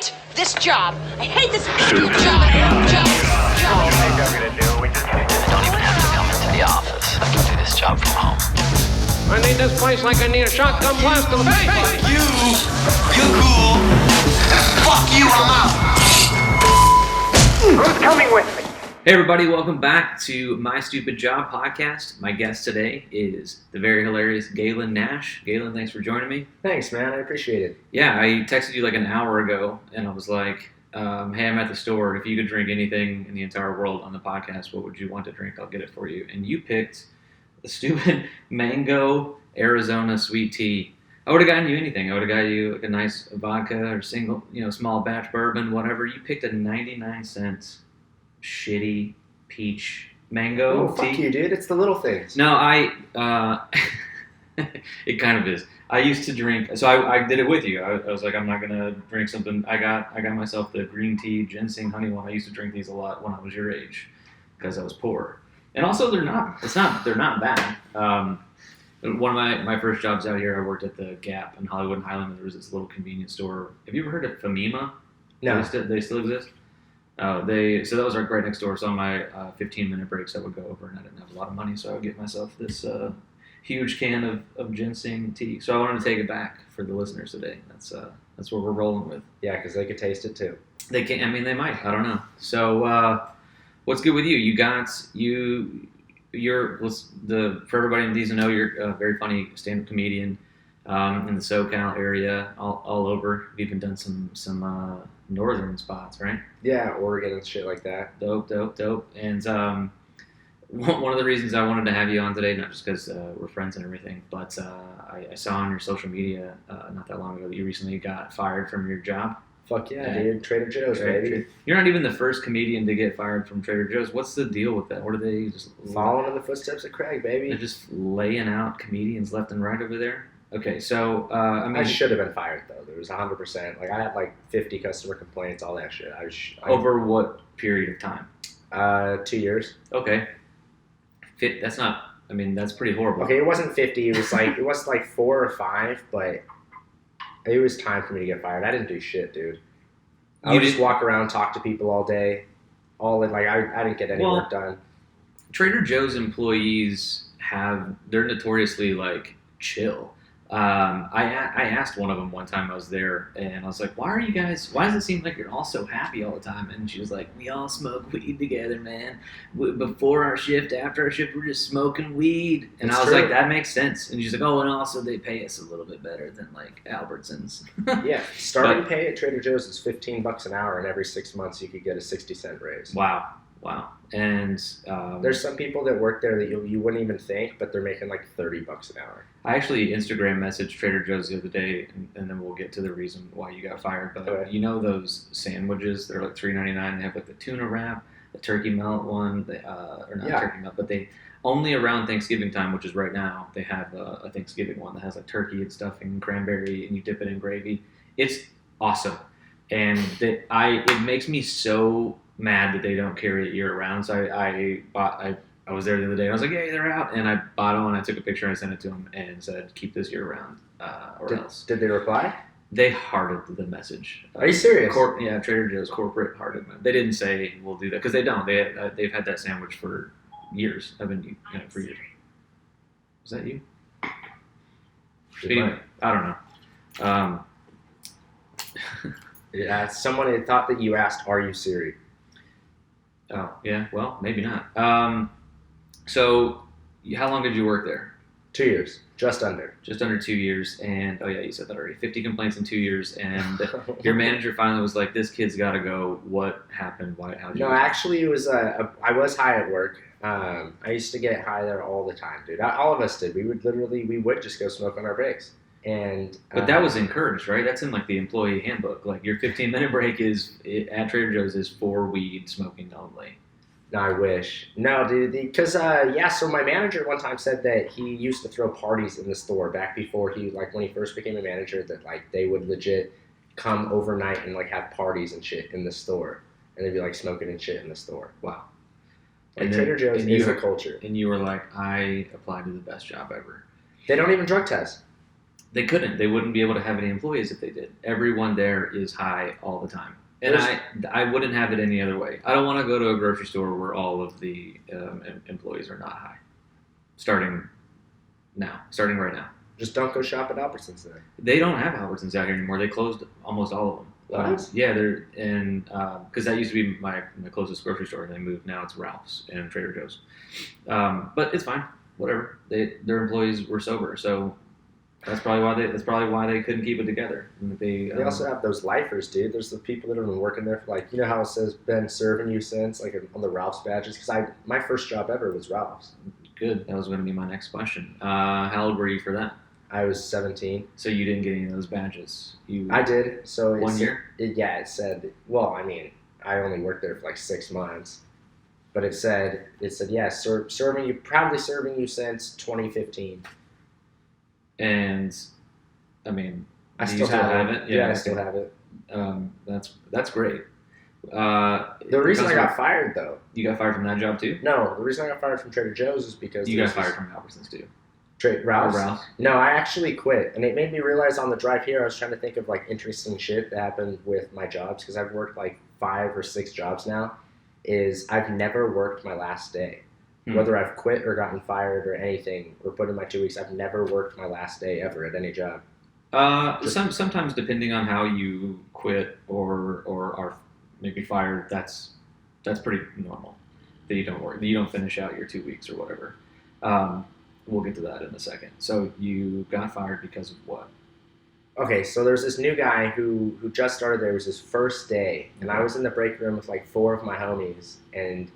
hate this job. I hate this job. Don't even have to come into the office. I can do this job from home. I need this place like I need a shotgun blast to the face. Fuck you. You're cool. Fuck you, I'm out. Who's coming with me? Hey everybody, welcome back to My Stupid Job podcast. My guest today is the very hilarious Galyn Nash. Galyn, thanks for joining me. Thanks, man. I appreciate it. Yeah, I texted you like an hour ago, and I was like, hey, I'm at the store. If you could drink anything in the entire world on the podcast, what would you want to drink? I'll get it for you. And you picked the stupid mango Arizona sweet tea. I would have gotten you anything. I would have got you like a nice vodka or single, small batch bourbon, whatever. You picked a 99 cents shitty peach mango tea. Fuck you, dude. It's the little things. No, it kind of is. I used to drink, so I did it with you. I was like, I'm not gonna drink something. I got myself the green tea ginseng honey one. I used to drink these a lot when I was your age because I was poor. And also, they're not bad. One of my first jobs out here, I worked at the Gap in Hollywood and Highland. There was this little convenience store. Have you ever heard of Famima? No. They still exist? So that was right next door. So on my 15-minute breaks, I would go over, and I didn't have a lot of money, so I would get myself this huge can of ginseng tea. So I wanted to take it back for the listeners today. That's what we're rolling with. Yeah, because they could taste it too. They can. I mean, they might. I don't know. So what's good with you? For everybody in Besignano, you're a very funny stand-up comedian in the SoCal area, all over. You've even done some northern spots, right? Yeah, Oregon and shit like that. Dope. And one of the reasons I wanted to have you on today, not just because we're friends and everything, but I saw on your social media not that long ago that you recently got fired from your job. Fuck yeah, dude. Trader Joe's, baby. You're not even the first comedian to get fired from Trader Joe's. What's the deal with that? What are they just following in the footsteps of Craig, baby? They're just laying out comedians left and right over there. Okay, so I should have been fired though. There was 100%. Like I had like 50 customer complaints, all that shit. Over what period of time? 2 years. Okay. That's not. I mean, that's pretty horrible. Okay, it wasn't 50. It was like 4 or 5, but it was time for me to get fired. I didn't do shit, dude. I would just walk around, talk to people all day. I didn't get any work done. Trader Joe's employees they're notoriously like chill. I asked one of them one time I was there, and I was like, why does it seem like you're all so happy all the time? And she was like, we all smoke weed together, man. Before our shift, after our shift, we're just smoking weed. And I was like, that makes sense. And she's like, oh, and also they pay us a little bit better than like Albertsons. Yeah, starting pay at Trader Joe's is $15 an hour, and every 6 months you could get a 60-cent raise. Wow. And there's some people that work there that you wouldn't even think, but they're making like $30 an hour. I actually Instagram messaged Trader Joe's the other day, and then we'll get to the reason why you got fired. But you know those sandwiches? They're like $3.99. They have like the tuna wrap, the turkey melt one, turkey melt, but they only around Thanksgiving time, which is right now. They have a Thanksgiving one that has like turkey and stuffing, and cranberry, and you dip it in gravy. It's awesome, and it makes me so mad that they don't carry it year round. So I was there the other day and I was like, hey, they're out, and I bought one. I took a picture and I sent it to them and said, keep this year round else. Did they reply? They hearted the message. Are you serious? Trader Joe's corporate hearted. They didn't say we'll do that because they don't. They've had that sandwich for years. I've been for years. Was that you? Anyway, I don't know. Yeah, someone had thought that you asked, "Are you Siri?" Oh, yeah. Well, maybe not. So, how long did you work there? 2 years. Just under 2 years. And, you said that already. 50 complaints in 2 years. And your manager finally was like, this kid's got to go. What happened? How'd you? No, actually, it was, I was high at work. I used to get high there all the time, dude. All of us did. We would just go smoke on our breaks. But that was encouraged, right? That's in like the employee handbook. Like your 15-minute break at Trader Joe's is for weed smoking only. No, I wish. No, dude, because so my manager one time said that he used to throw parties in the store back before when he first became a manager, that like they would legit come overnight and like have parties and shit in the store, and they'd be like smoking and shit in the store. Wow. And Trader Joe's is a culture. And you were like, I applied to the best job ever. They don't even drug test. They couldn't. They wouldn't be able to have any employees if they did. Everyone there is high all the time. And I wouldn't have it any other way. I don't want to go to a grocery store where all of the employees are not high. Starting right now. Just don't go shop at Albertsons then. They don't have Albertsons out here anymore. They closed almost all of them. What? Yeah, they're in because that used to be my closest grocery store, and they moved. Now it's Ralph's and Trader Joe's. But it's fine. Whatever. Their employees were sober, so that's probably why they couldn't keep it together. And they also have those lifers, dude. There's the people that have been working there for like, you know how it says been serving you since, like on the Ralph's badges. Because my first job ever was Ralph's. Good. That was going to be my next question. How old were you for that? I was 17. So you didn't get any of those badges? I did. So 1 year? It said. Well, I mean, I only worked there for like 6 months, but it said yeah, proudly serving you since 2015. And I mean, I still have it. Yeah, I still have it. That's great. The reason I got fired, though. You got fired from that job too? No, the reason I got fired from Trader Joe's is because you got fired from Albertsons too. Ralph's? No, I actually quit, and it made me realize on the drive here I was trying to think of like interesting shit that happened with my jobs because I've worked like 5 or 6 jobs now. Is I've never worked my last day. Whether I've quit or gotten fired or anything or put in my 2 weeks, I've never worked my last day ever at any job. Sometimes depending on how you quit or are maybe fired, that's pretty normal. That you don't work, that you don't finish out your 2 weeks or whatever. We'll get to that in a second. So you got fired because of what? Okay, so there's this new guy who just started there. It was his first day, and I was in the break room with like 4 of my homies, and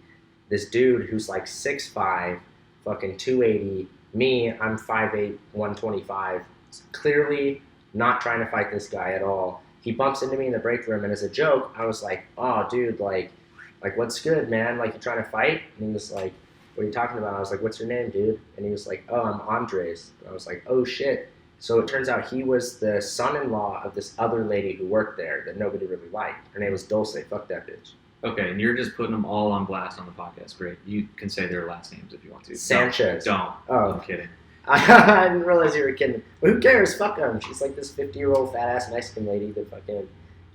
this dude who's like 6'5", fucking 280. Me, I'm 5'8", 125. Clearly not trying to fight this guy at all. He bumps into me in the break room, and as a joke, I was like, "Oh, dude, like what's good, man? Like, you trying to fight?" And he was like, "What are you talking about?" I was like, "What's your name, dude?" And he was like, "Oh, I'm Andres." And I was like, "Oh, shit." So it turns out he was the son-in-law of this other lady who worked there that nobody really liked. Her name was Dulce. Fuck that bitch. Okay, and you're just putting them all on blast on the podcast. Great. You can say their last names if you want to. Sanchez. Don't. Oh. I'm kidding. I didn't realize you were kidding. But who cares? Fuck them. She's like this 50-year-old fat-ass Mexican lady that fucking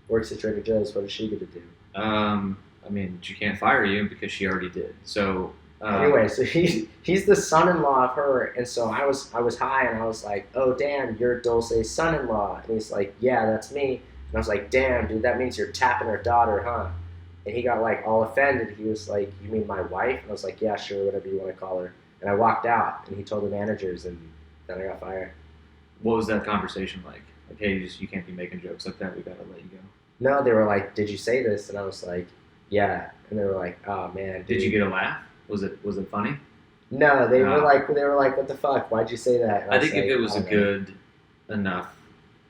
works at Trader Joe's. What is she going to do? I mean, she can't fire you because she already did. So anyway, so he's the son-in-law of her, and so I was high, and I was like, "Oh damn, you're Dulce's son-in-law," and he's like, "Yeah, that's me," and I was like, "Damn, dude, that means you're tapping her daughter, huh?" And he got like all offended. He was like, "You mean my wife?" And I was like, "Yeah, sure, whatever you want to call her." And I walked out, and he told the managers, and then I got fired. What was that conversation like? Like, hey, you can't be making jokes like that. We gotta let you go. No, they were like, "Did you say this?" And I was like, "Yeah." And they were like, "Oh man, dude." Did you get a laugh? Was it funny? No, they were like, "What the fuck? Why'd you say that?" And I think was if like, it was "Oh, good enough,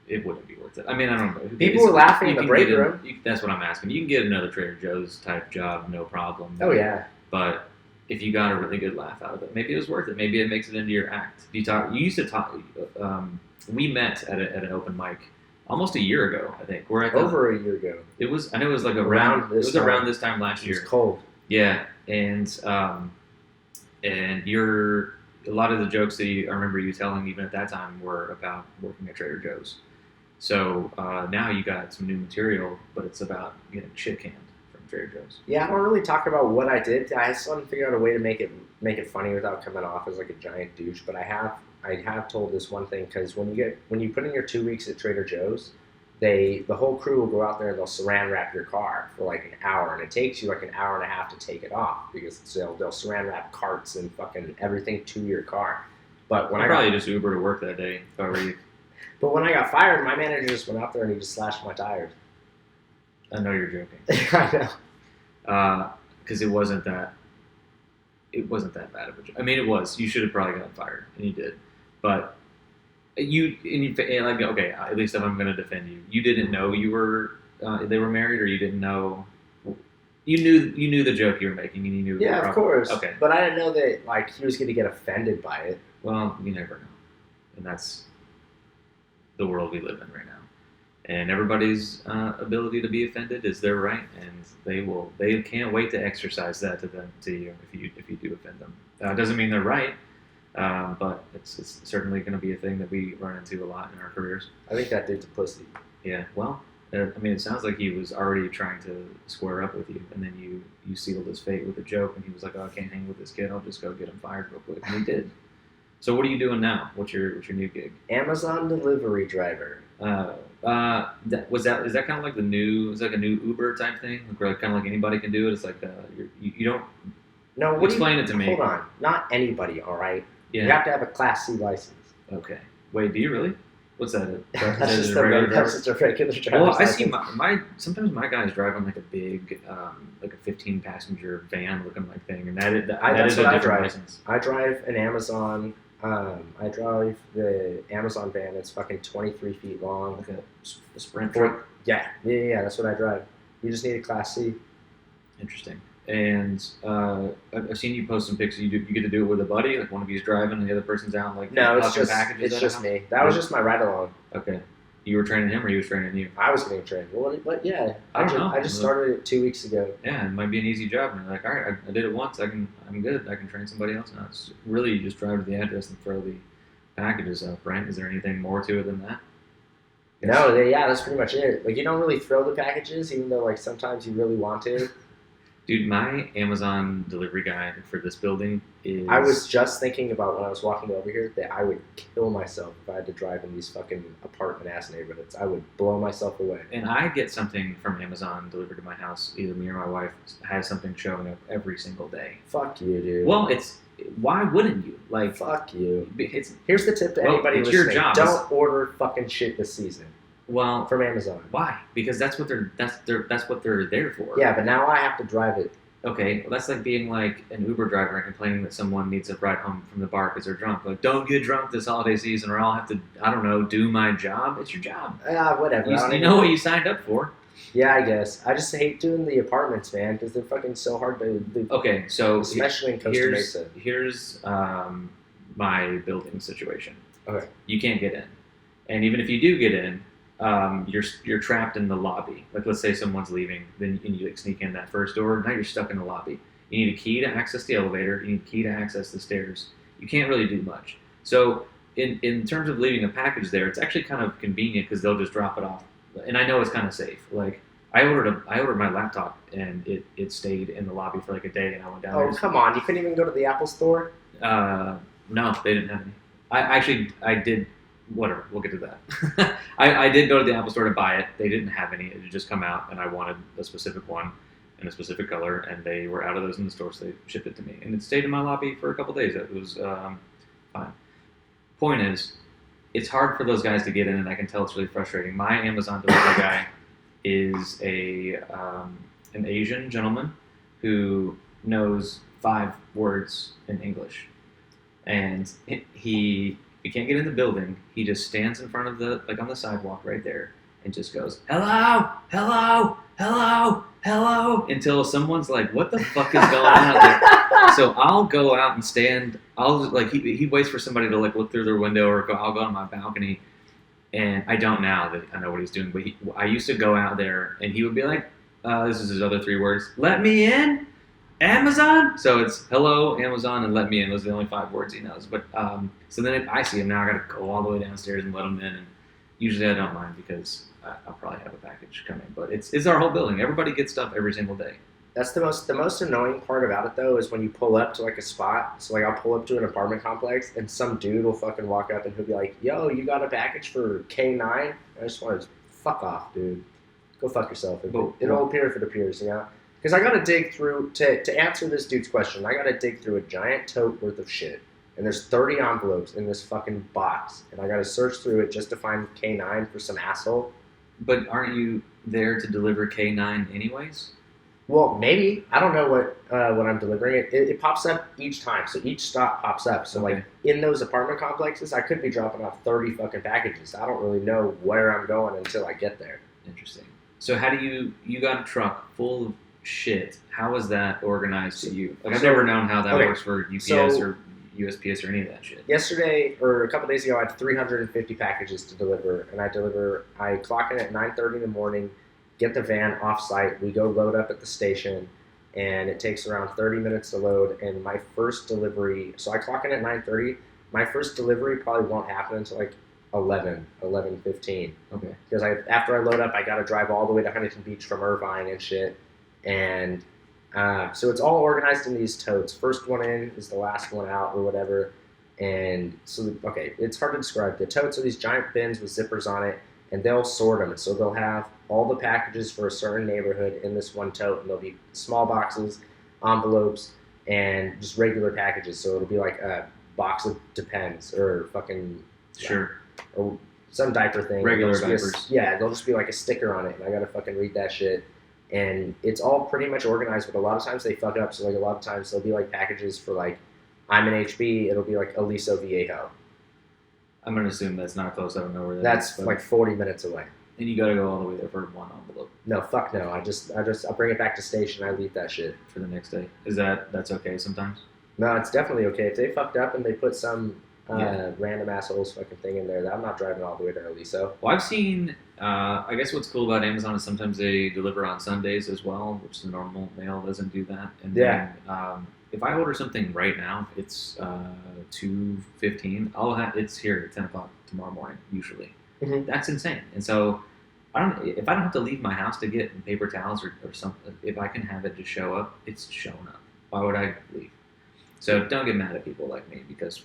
it wouldn't be worth it. I mean, I don't know. People were laughing in the break room. That's what I'm asking. You can get another Trader Joe's type job, no problem. Oh yeah. But if you got a really good laugh out of it, maybe it was worth it. Maybe it makes it into your act. You used to talk. We met at an open mic almost a year ago, I think. We're at over a year ago. It was. I know it was like around this time last year. It was cold. Yeah, and a lot of the jokes that I remember you telling even at that time were about working at Trader Joe's. So now you got some new material, but it's about getting shit canned from Trader Joe's. Yeah, I don't really talk about what I did. I still haven't figured out a way to make it funny without coming off as like a giant douche. But I have told this one thing because when you put in your 2 weeks at Trader Joe's, the whole crew will go out there and they'll saran wrap your car for like an hour, and it takes you like an hour and a half to take it off because they'll saran wrap carts and fucking everything to your car. But when I'd probably just Uber to work that day if I were you. But when I got fired, my manager just went out there and he just slashed my tires. I know you're joking. I know. Because it wasn't that bad of a job. I mean, it was. You should have probably gotten fired, and you did. But okay, at least if I'm going to defend you, you didn't know they were married, or you didn't know. You knew the joke you were making, and you knew. Yeah, of course. Okay, but I didn't know that like he was going to get offended by it. Well, you never know, and that's the world we live in right now. And everybody's ability to be offended is their right, and they can't wait to exercise that to you if you do offend them. Doesn't mean they're right. But it's certainly going to be a thing that we run into a lot in our careers. I think that dude's a pussy. Yeah, well, I mean, it sounds like he was already trying to square up with you, and then you sealed his fate with a joke, and he was like, "Oh, I can't hang with this kid. I'll just go get him fired real quick," and he did. So, what are you doing now? What's your new gig? Amazon delivery driver. Is that kind of like the new? It's like a new Uber type thing, where kind of like anybody can do it. It's like you don't. No, Explain it to me. Hold on, not anybody. All right. Yeah. You have to have a Class C license. Okay. Wait, do you really? What's that? That's just a regular driver's license. Well, I see sometimes my guys drive on like a big, like a 15-passenger van looking like thing, and that is a different license. I drive an Amazon. I drive the Amazon van. It's fucking 23 feet long. Like a Sprint truck. Yeah. That's what I drive. You just need a Class C. Interesting. And I've seen you post some pictures. You get to do it with a buddy, like one of you's driving and the other person's out, like no, it's packages. It's just me. That was just my ride along. Okay, you were training him, or he was training you? I was getting trained. Well, but yeah, I don't know. I just started it 2 weeks ago. Yeah, it might be an easy job. And you're like, all right, I did it once. I'm good. I can train somebody else now. It's really you just drive to the address and throw the packages up, right? Is there anything more to it than that? Yes. No, that's pretty much it. Like you don't really throw the packages, even though like sometimes you really want to. Dude, my Amazon delivery guy for this building is... I was just thinking about when I was walking over here that I would kill myself if I had to drive in these fucking apartment-ass neighborhoods. I would blow myself away. And I get something from Amazon delivered to my house. Either me or my wife has something showing up every single day. Fuck you, dude. Well, why wouldn't you? Like, fuck you. Here's the tip to anybody it's listening. your job. Don't order fucking shit this season. Well, from Amazon. Why? Because that's what they're there for. Yeah, but now I have to drive it. Okay, well, that's like being like an Uber driver and complaining that someone needs a ride home from the bar because they're drunk. Like, don't get drunk this holiday season, or I'll have to, I don't know, do my job. It's your job. Whatever. You know what you signed up for. Yeah, I guess. I just hate doing the apartments, man, because they're fucking so hard to do. Okay, so especially in Costa Mesa. Here's my building situation. Okay. You can't get in, and even if you do get in, you're trapped in the lobby. Like, let's say someone's leaving, then you like sneak in that first door. Now you're stuck in the lobby. You need a key to access the elevator. You need a key to access the stairs. You can't really do much. So in terms of leaving a package there, it's actually kind of convenient because they'll just drop it off. And I know it's kind of safe. Like I ordered my laptop and it stayed in the lobby for like a day, and I went down there. Oh, come on! You couldn't even go to the Apple store? No, they didn't have any. I did. Whatever, we'll get to that. I did go to the Apple store to buy it. They didn't have any. It had just come out, and I wanted a specific one in a specific color, and they were out of those in the store, so they shipped it to me. And it stayed in my lobby for a couple days. It was fine. Point is, it's hard for those guys to get in, and I can tell it's really frustrating. My Amazon delivery guy is an Asian gentleman who knows 5 words in English, and he can't get in the building. He just stands in front of on the sidewalk right there and just goes, hello, hello, hello, hello, until someone's like, what the fuck is going on out there? So I'll go out and stand. He waits for somebody to like look through their window, or I'll go on my balcony. And I don't now that I know what he's doing, but I used to go out there and he would be like, this is his other 3 words, let me in, Amazon. So it's hello, Amazon, and let me in. Those are the only 5 words he knows. But so then if I see him now, I got to go all the way downstairs and let him in. And usually I don't mind because I'll probably have a package coming. But it's our whole building. Everybody gets stuff every single day. That's the most annoying part about it though, is when you pull up to like a spot. So like I'll pull up to an apartment complex and some dude will fucking walk up and he'll be like, yo, you got a package for K9? I just want to fuck off, dude. Go fuck yourself. It'll appear if it appears, you know? Because I got to dig through, to answer this dude's question, I got to dig through a giant tote worth of shit. And there's 30 envelopes in this fucking box. And I got to search through it just to find K9 for some asshole. But aren't you there to deliver K9 anyways? Well, maybe. I don't know what I'm delivering. It pops up each time. So each stop pops up. So Okay. like in those apartment complexes, I could be dropping off 30 fucking packages. I don't really know where I'm going until I get there. Interesting. So how do you got a truck full of shit. How is that organized to you? Like I've never known how that works for UPS or USPS or any of that shit. Yesterday, or a couple days ago, I had 350 packages to deliver, and I clock in at 9:30 in the morning, get the van off-site, we go load up at the station, and it takes around 30 minutes to load. And my first delivery, so I clock in at 9:30. My first delivery probably won't happen until like 11:15. Okay. Because after I load up, I got to drive all the way to Huntington Beach from Irvine and shit. And so it's all organized in these totes. First one in is the last one out or whatever. And so, okay, it's hard to describe. The totes are these giant bins with zippers on it, and they'll sort them. So they'll have all the packages for a certain neighborhood in this one tote, and there'll be small boxes, envelopes, and just regular packages. So it'll be like a box of Depends or fucking Sure. or some diaper thing. Regular There'll just be diapers. there'll just be like a sticker on it, and I gotta fucking read that shit. And it's all pretty much organized, but a lot of times they fuck up. So like a lot of times there'll be like packages for like I'm in HB, it'll be like Aliso Viejo. I'm gonna assume that's not close. I don't know where that That's is, but- like 40 minutes away. and you gotta go all the way there for one envelope No, fuck no. I'll bring it back to station. I leave that shit. for the next day. That's okay sometimes? No, it's definitely okay. If they fucked up and they put some Yeah. random assholes fucking thing in there, I'm not driving all the way to Aliso. Well, I've seen. I guess what's cool about Amazon is sometimes they deliver on Sundays as well, which the normal mail doesn't do that. And Yeah. then, if I order something right now, it's 2:15. It's here at 10 o'clock tomorrow morning usually. Mhm. That's insane. And so if I don't have to leave my house to get paper towels or something, if I can have it just show up, it's showing up. Why would I leave? So don't get mad at people like me because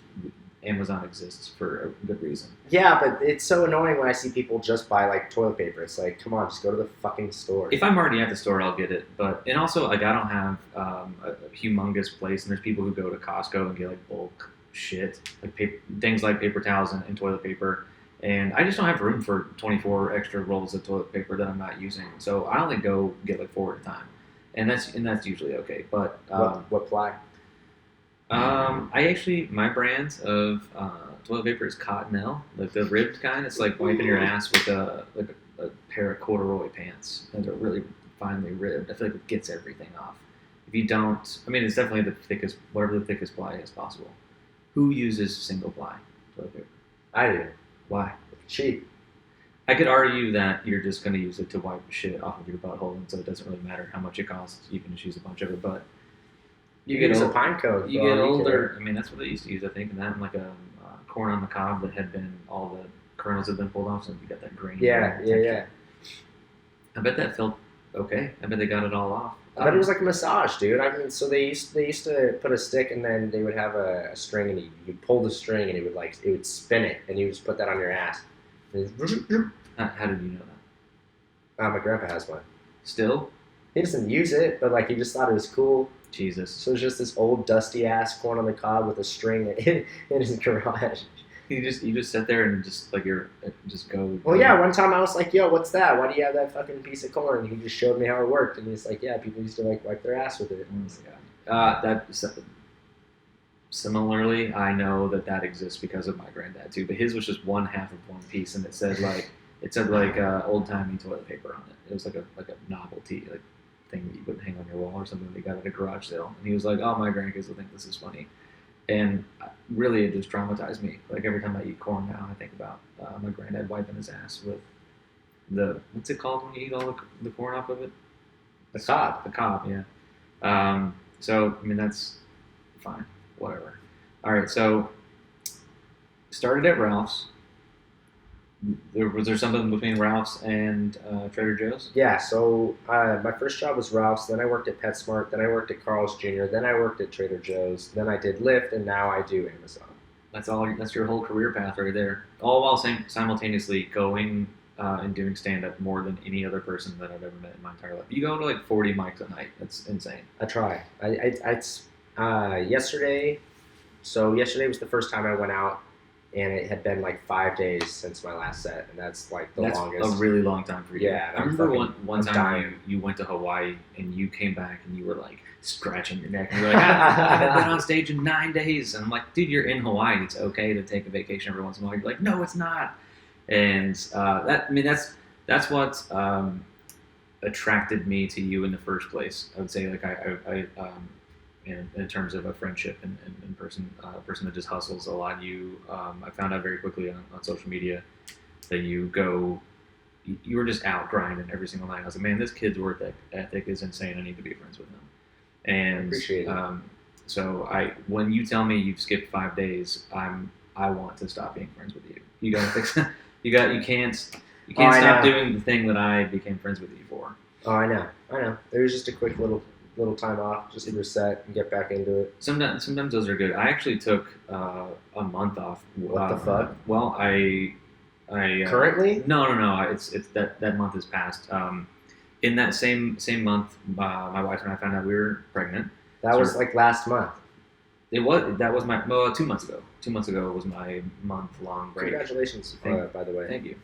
Amazon exists for a good reason. Yeah, but it's so annoying when I see people just buy like toilet paper. It's like, come on, just go to the fucking store. If I'm already at the store, I'll get it. And also, like, I don't have a humongous place, and there's people who go to Costco and get like bulk shit, like things like paper towels and toilet paper. And I just don't have room for 24 extra rolls of toilet paper that I'm not using. So I only go get like 4 at a time, and that's usually okay. But what ply? my brand of toilet paper is Cottonelle, like the ribbed kind. It's like wiping your ass with a pair of corduroy pants that are really finely ribbed. I feel like it gets everything off. If you don't, I mean, it's definitely whatever the thickest ply is possible. Who uses single ply toilet paper? I do. Why? Cheap. I could argue that you're just going to use it to wipe shit off of your butthole, and so it doesn't really matter how much it costs. You can just use a bunch of it, but You use a pine cone. You for all get you older. care. I mean, that's what they used to use, I think, and that and like a corn on the cob that had been all the kernels had been pulled off, so you got that grain. Yeah. I bet that felt okay. I bet they got it all off. I bet it was like a massage, dude. I mean, so they used to put a stick and then they would have a string and you pull the string and it would spin it and you just put that on your ass. And How did you know that? my grandpa has one. Still, He doesn't use it, but like he just thought it was cool. Jesus. So it's just this old dusty ass corn on the cob with a string in his garage. You just sit there and just like just go. Well, yeah. One time I was like, "Yo, what's that? Why do you have that fucking piece of corn?" And he just showed me how it worked, and he's like, "Yeah, people used to like wipe their ass with it." Oh my God. Similarly, I know that exists because of my granddad too. But his was just one half of one piece, and it said old timey toilet paper on it. It was like a novelty thing that you would hang on your wall or something. They got at a garage sale, and he was like, "Oh, my grandkids will think this is funny." And really, it just traumatized me. Like every time I eat corn now, I think about my granddad wiping his ass with what's it called when you eat all the corn off of it? The cob. The cob, yeah. So I mean that's fine, whatever. All right, so started at Ralph's. Was there something between Ralph's and Trader Joe's? Yeah, so my first job was Ralph's, then I worked at PetSmart, then I worked at Carl's Jr., then I worked at Trader Joe's, then I did Lyft, and now I do Amazon. That's your whole career path right there. All while simultaneously going and doing stand-up more than any other person that I've ever met in my entire life. You go to like 40 mics a night. That's insane. I try. Yesterday was the first time I went out, and it had been like 5 days since my last set, and that's like the longest. That's a really long time for you. Yeah. I remember I'm one time dying. you went to Hawaii and you came back and you were like scratching your neck and you're like, I haven't been on stage in 9 days. And I'm like, dude, you're in Hawaii. It's okay to take a vacation every once in a while. You're like, no, it's not. And that's what attracted me to you in the first place. I would say like I in terms of a friendship and person that just hustles a lot. I found out very quickly on social media that you were just out grinding every single night. I was like, man, this kid's work ethic is insane. I need to be friends with him. And Appreciate it. so when you tell me you've skipped 5 days, I want to stop being friends with you. You gotta fix it. You can't I stop know. doing the thing that I became friends with you for. Oh, I know. There was just a quick little time off, just to reset and get back into it. Sometimes those are good. I actually took a month off. What the fuck? Well, I Currently? No. It's that month has passed. In that same month, my wife and I found out we were pregnant. That was like last month. That was my 2 months ago. 2 months ago was my month-long break. Congratulations, by the way. Thank you.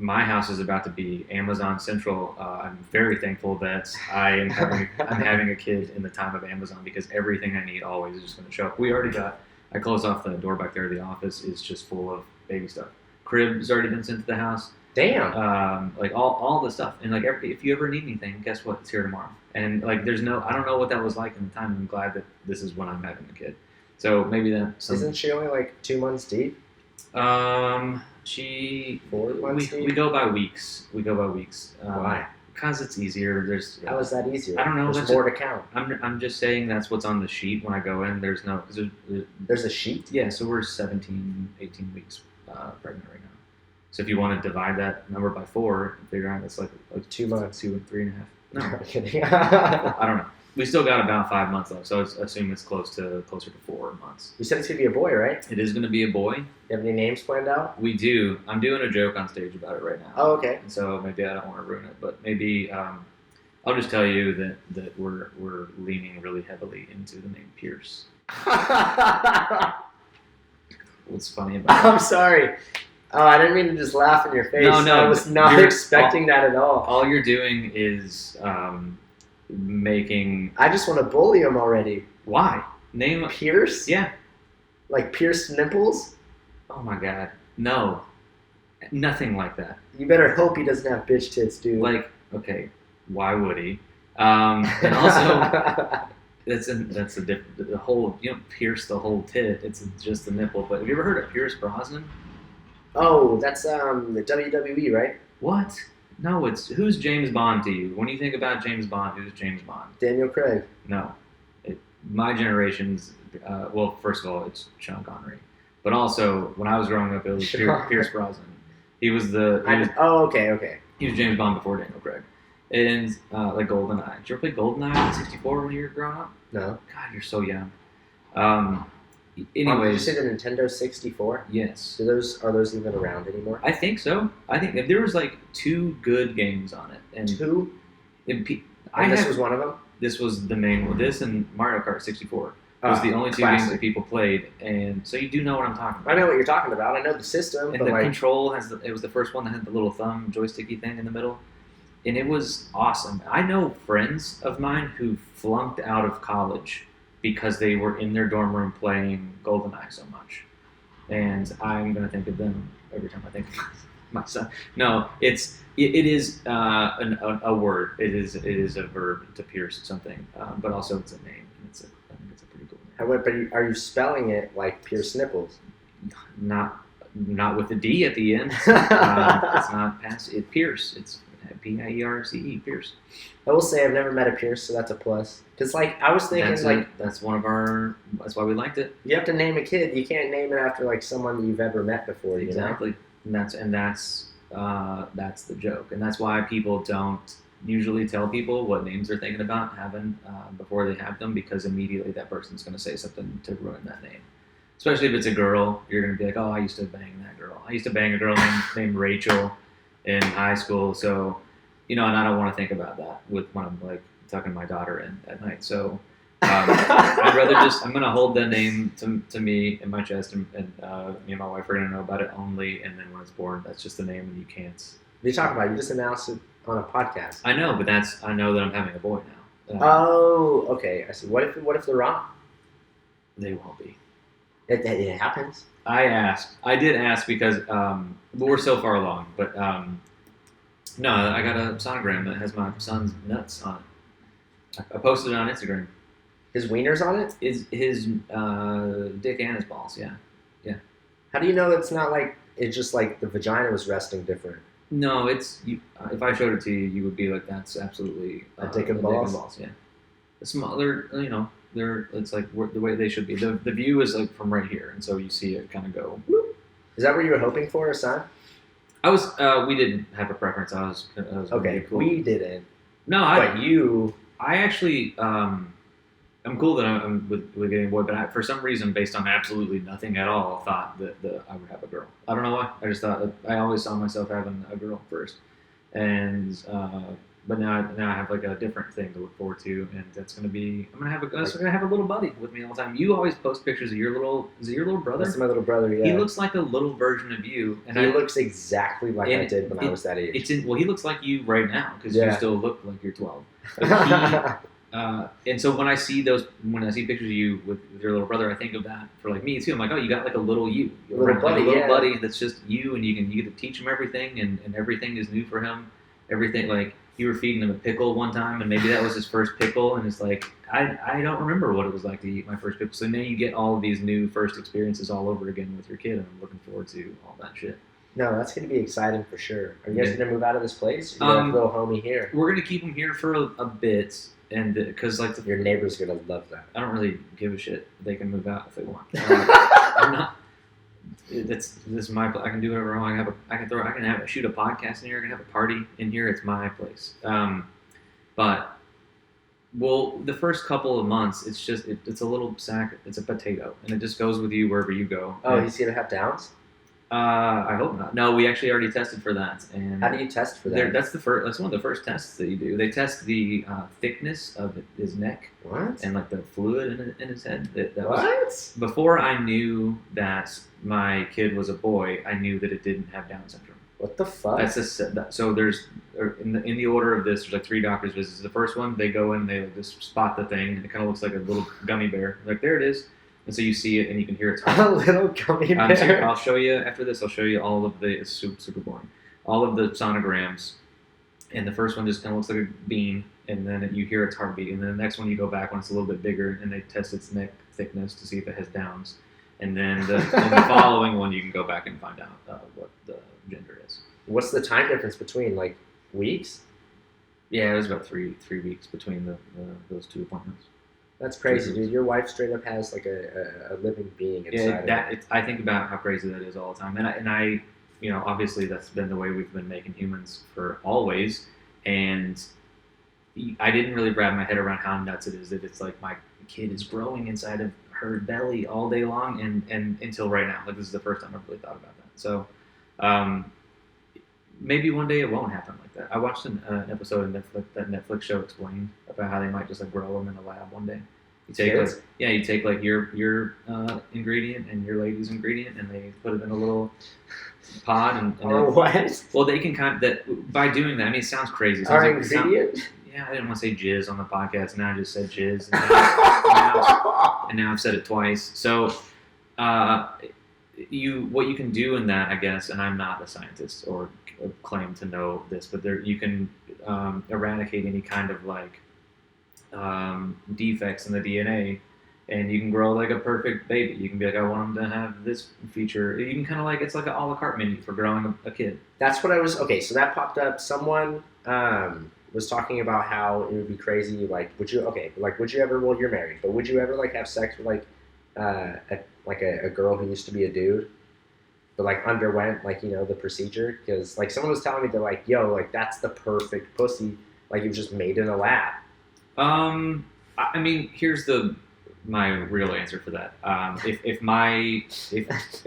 My house is about to be Amazon Central. I'm very thankful that I'm having a kid in the time of Amazon because everything I need always is just going to show up. I closed off the door back there. The office is just full of baby stuff. Crib's already been sent to the house. Damn. Like all the stuff. And like if you ever need anything, guess what? It's here tomorrow. And like I don't know what that was like in the time. I'm glad that this is when I'm having a kid. So maybe Isn't she only like 2 months deep? We 4 months deep? we go by weeks. Why? Because it's easier. How is that easier? I don't know. There's more to count. I'm just saying that's what's on the sheet when I go in. There's no There's a sheet? yeah. So we're 17, 18 weeks pregnant right now. So if you want to divide that number by 4, figure out it's like 2 months. 2 and 3.5. No, I'm kidding. I don't know. We still got about 5 months left, so I assume it's closer to 4 months. You said it's going to be a boy, right? It is going to be a boy. You have any names planned out? We do. I'm doing a joke on stage about it right now. Oh, okay. And so maybe I don't want to ruin it, but maybe I'll just tell you that we're leaning really heavily into the name Pierce. What's funny about I'm sorry. Oh, I didn't mean to just laugh in your face. No, I was not you're- expecting that at all. all you're doing is making I just want to bully him already. why name Pierce? yeah. Like pierced nipples? Oh my god, no, nothing like that. You better hope he doesn't have bitch tits, dude. Like, okay, why would he? And also, that's a different. The whole, you don't pierce the whole tit. It's just the nipple. But have you ever heard of Pierce Brosnan? Oh, that's the WWE, right? What? No, it's who's James Bond to you? When you think about James Bond, who's James Bond? Daniel Craig. No, my generation's. Well, first of all, it's Sean Connery, but also when I was growing up, it was Pierce Brosnan. He was okay. He was James Bond before Daniel Craig, and like GoldenEye. Did you ever play GoldenEye on 64 when you were growing up? No. God, you're so young. Did you Anyways, say the Nintendo 64? yes, Are those even around anymore? I think so. I think if there was like 2 good games on it, and 2? this This was one of them? This was the main one. This and Mario Kart 64 was the only 2 games classic. that people played, and so you do know what I'm talking about. I know what you're talking about. I know the system, And but the like, control it was the first one that had the little thumb joysticky thing in the middle, and it was awesome. I know friends of mine who flunked out of college because they were in their dorm room playing GoldenEye so much, and I'm gonna think of them every time I think of my son. No, it is a word. It is a verb to pierce something, but also it's a name. And I think it's a pretty cool name. but are you spelling it like pierced nipples? Not with the D at the end. It's not past it. Pierce. It's Pierce. Pierce. I will say I've never met a Pierce, so that's a plus. Because like I was thinking, That's one of our. That's why we liked it. you have to name a kid. You can't name it after like someone you've ever met before. Exactly. And that's the joke, and that's why people don't usually tell people what names they're thinking about having before they have them, because immediately that person's going to say something to ruin that name. Especially if it's a girl, you're going to be like, oh, I used to bang that girl. I used to bang a girl named Rachel in high school, so and I don't want to think about that when I'm like tucking my daughter in at night. So I'd rather I'm going to hold that name to me in my chest, and me and my wife are going to know about it only, and then when it's born, that's just the name, and you can't. What are you talking about? You just announced it on a podcast. I know, but I know that I'm having a boy now. Oh, okay. I see. What if they're wrong? They won't be. It happens. I did ask because we're so far along, but no, I got a sonogram that has my son's nuts on it. I posted it on Instagram. His wiener's on it? His dick and his balls, yeah. How do you know it's not like it's just like the vagina was resting different? No, it's you. If I showed it to you, you would be like, "That's absolutely A dick and balls?" Yeah. small. They're it's like the way they should be. The view is like from right here, and so you see it kind of go. Is that what you were hoping for, a son? I was. We didn't have a preference. I was Okay, cool. we didn't. No, But you. I actually. I'm cool that I'm with getting a boy, but for some reason, based on absolutely nothing at all, thought that I would have a girl. I don't know why. I just thought that I always saw myself having a girl first, and but now I have like a different thing to look forward to, and that's gonna be I'm gonna have a little buddy with me all the time. You always post pictures of your little brother? That's my little brother. Yeah. He looks like a little version of you, and He looks exactly like I did when I was that age. He looks like you right now because Yeah. you still look like you're 12. But and so when I see pictures of you with your little brother, I think of that for like me too. I'm like, oh, you got like a little you, Little buddy, a little yeah. buddy that's just you, and you get to teach him everything, and everything is new for him. Everything, like you were feeding him a pickle one time, and maybe that was his first pickle, and it's like I don't remember what it was like to eat my first pickle. So now you get all of these new first experiences all over again with your kid, and I'm looking forward to all that shit. No, that's going to be exciting for sure. Are you guys Yeah. going to move out of this place? Or you have a little homie here? We're gonna keep him here for a bit, and because like Your neighbor's going to love that. I don't really give a shit. They can move out if they want. I'm not. This is my place. I can do whatever I want. I can shoot a podcast in here. I can have a party in here. It's my place. But the first couple of months, it's just it's a little sack. It's a potato, and it just goes with you wherever you go. Oh, And, he's going to have downs? I hope not. No, we actually already tested for that. And How do you test for that? that's one of the first tests that you do. They test the thickness of his neck What? and like the fluid in his head. That was, What? before I knew that my kid was a boy, I knew that it didn't have Down syndrome. What the fuck? So there's in the order of this, there's like 3 doctor's visits. The first one, they go in, they like just spot the thing, and it kind of looks like a little gummy bear. Like there it is, and so you see it and you can hear its A little gummy bear. so I'll show you after this. I'll show you all of the it's super boring. All of the sonograms, and the first one just kind of looks like a bean, and then you hear its heartbeat, and then the next one you go back when it's a little bit bigger, and they test its neck thickness to see if it has Downs, and then the following one you can go back and find out what the gender is. What's the time difference between, like, weeks? Yeah, it was about three weeks between those 2 appointments. That's crazy, dude. Your wife straight up has, like, a living being inside of her. I think about how crazy that is all the time, and I obviously that's been the way we've been making humans for always, and I didn't really wrap my head around how nuts it is that it's like my kid is growing inside of her belly all day long, and until right now, like this is the first time I've really thought about that. So maybe one day it won't happen like that. I watched an episode of that Netflix show explained about how they might just like grow them in a lab one day. You take like your ingredient and your lady's ingredient, and they put it in a little pod, and Or what? well, they can by doing that. I mean, it sounds crazy. Our ingredient? Yeah, I didn't want to say jizz on the podcast, and now I just said jizz, and now I've said it twice. So, what you can do in that, I guess, and I'm not a scientist or claim to know this, but you can eradicate any kind of like defects in the DNA, and you can grow like a perfect baby. You can be like, I want them to have this feature. You can kind of like, it's like an a la carte menu for growing a kid. That's what I was... Okay, so that popped up. Someone was talking about how it would be crazy, like, would you ever... Well, you're married, but would you ever, like, have sex with, like, a girl who used to be a dude, but, like, underwent, like, the procedure? Because, like, someone was telling me, they're like, yo, like, that's the perfect pussy. Like, it was just made in a lab. I mean, here's my real answer for that. If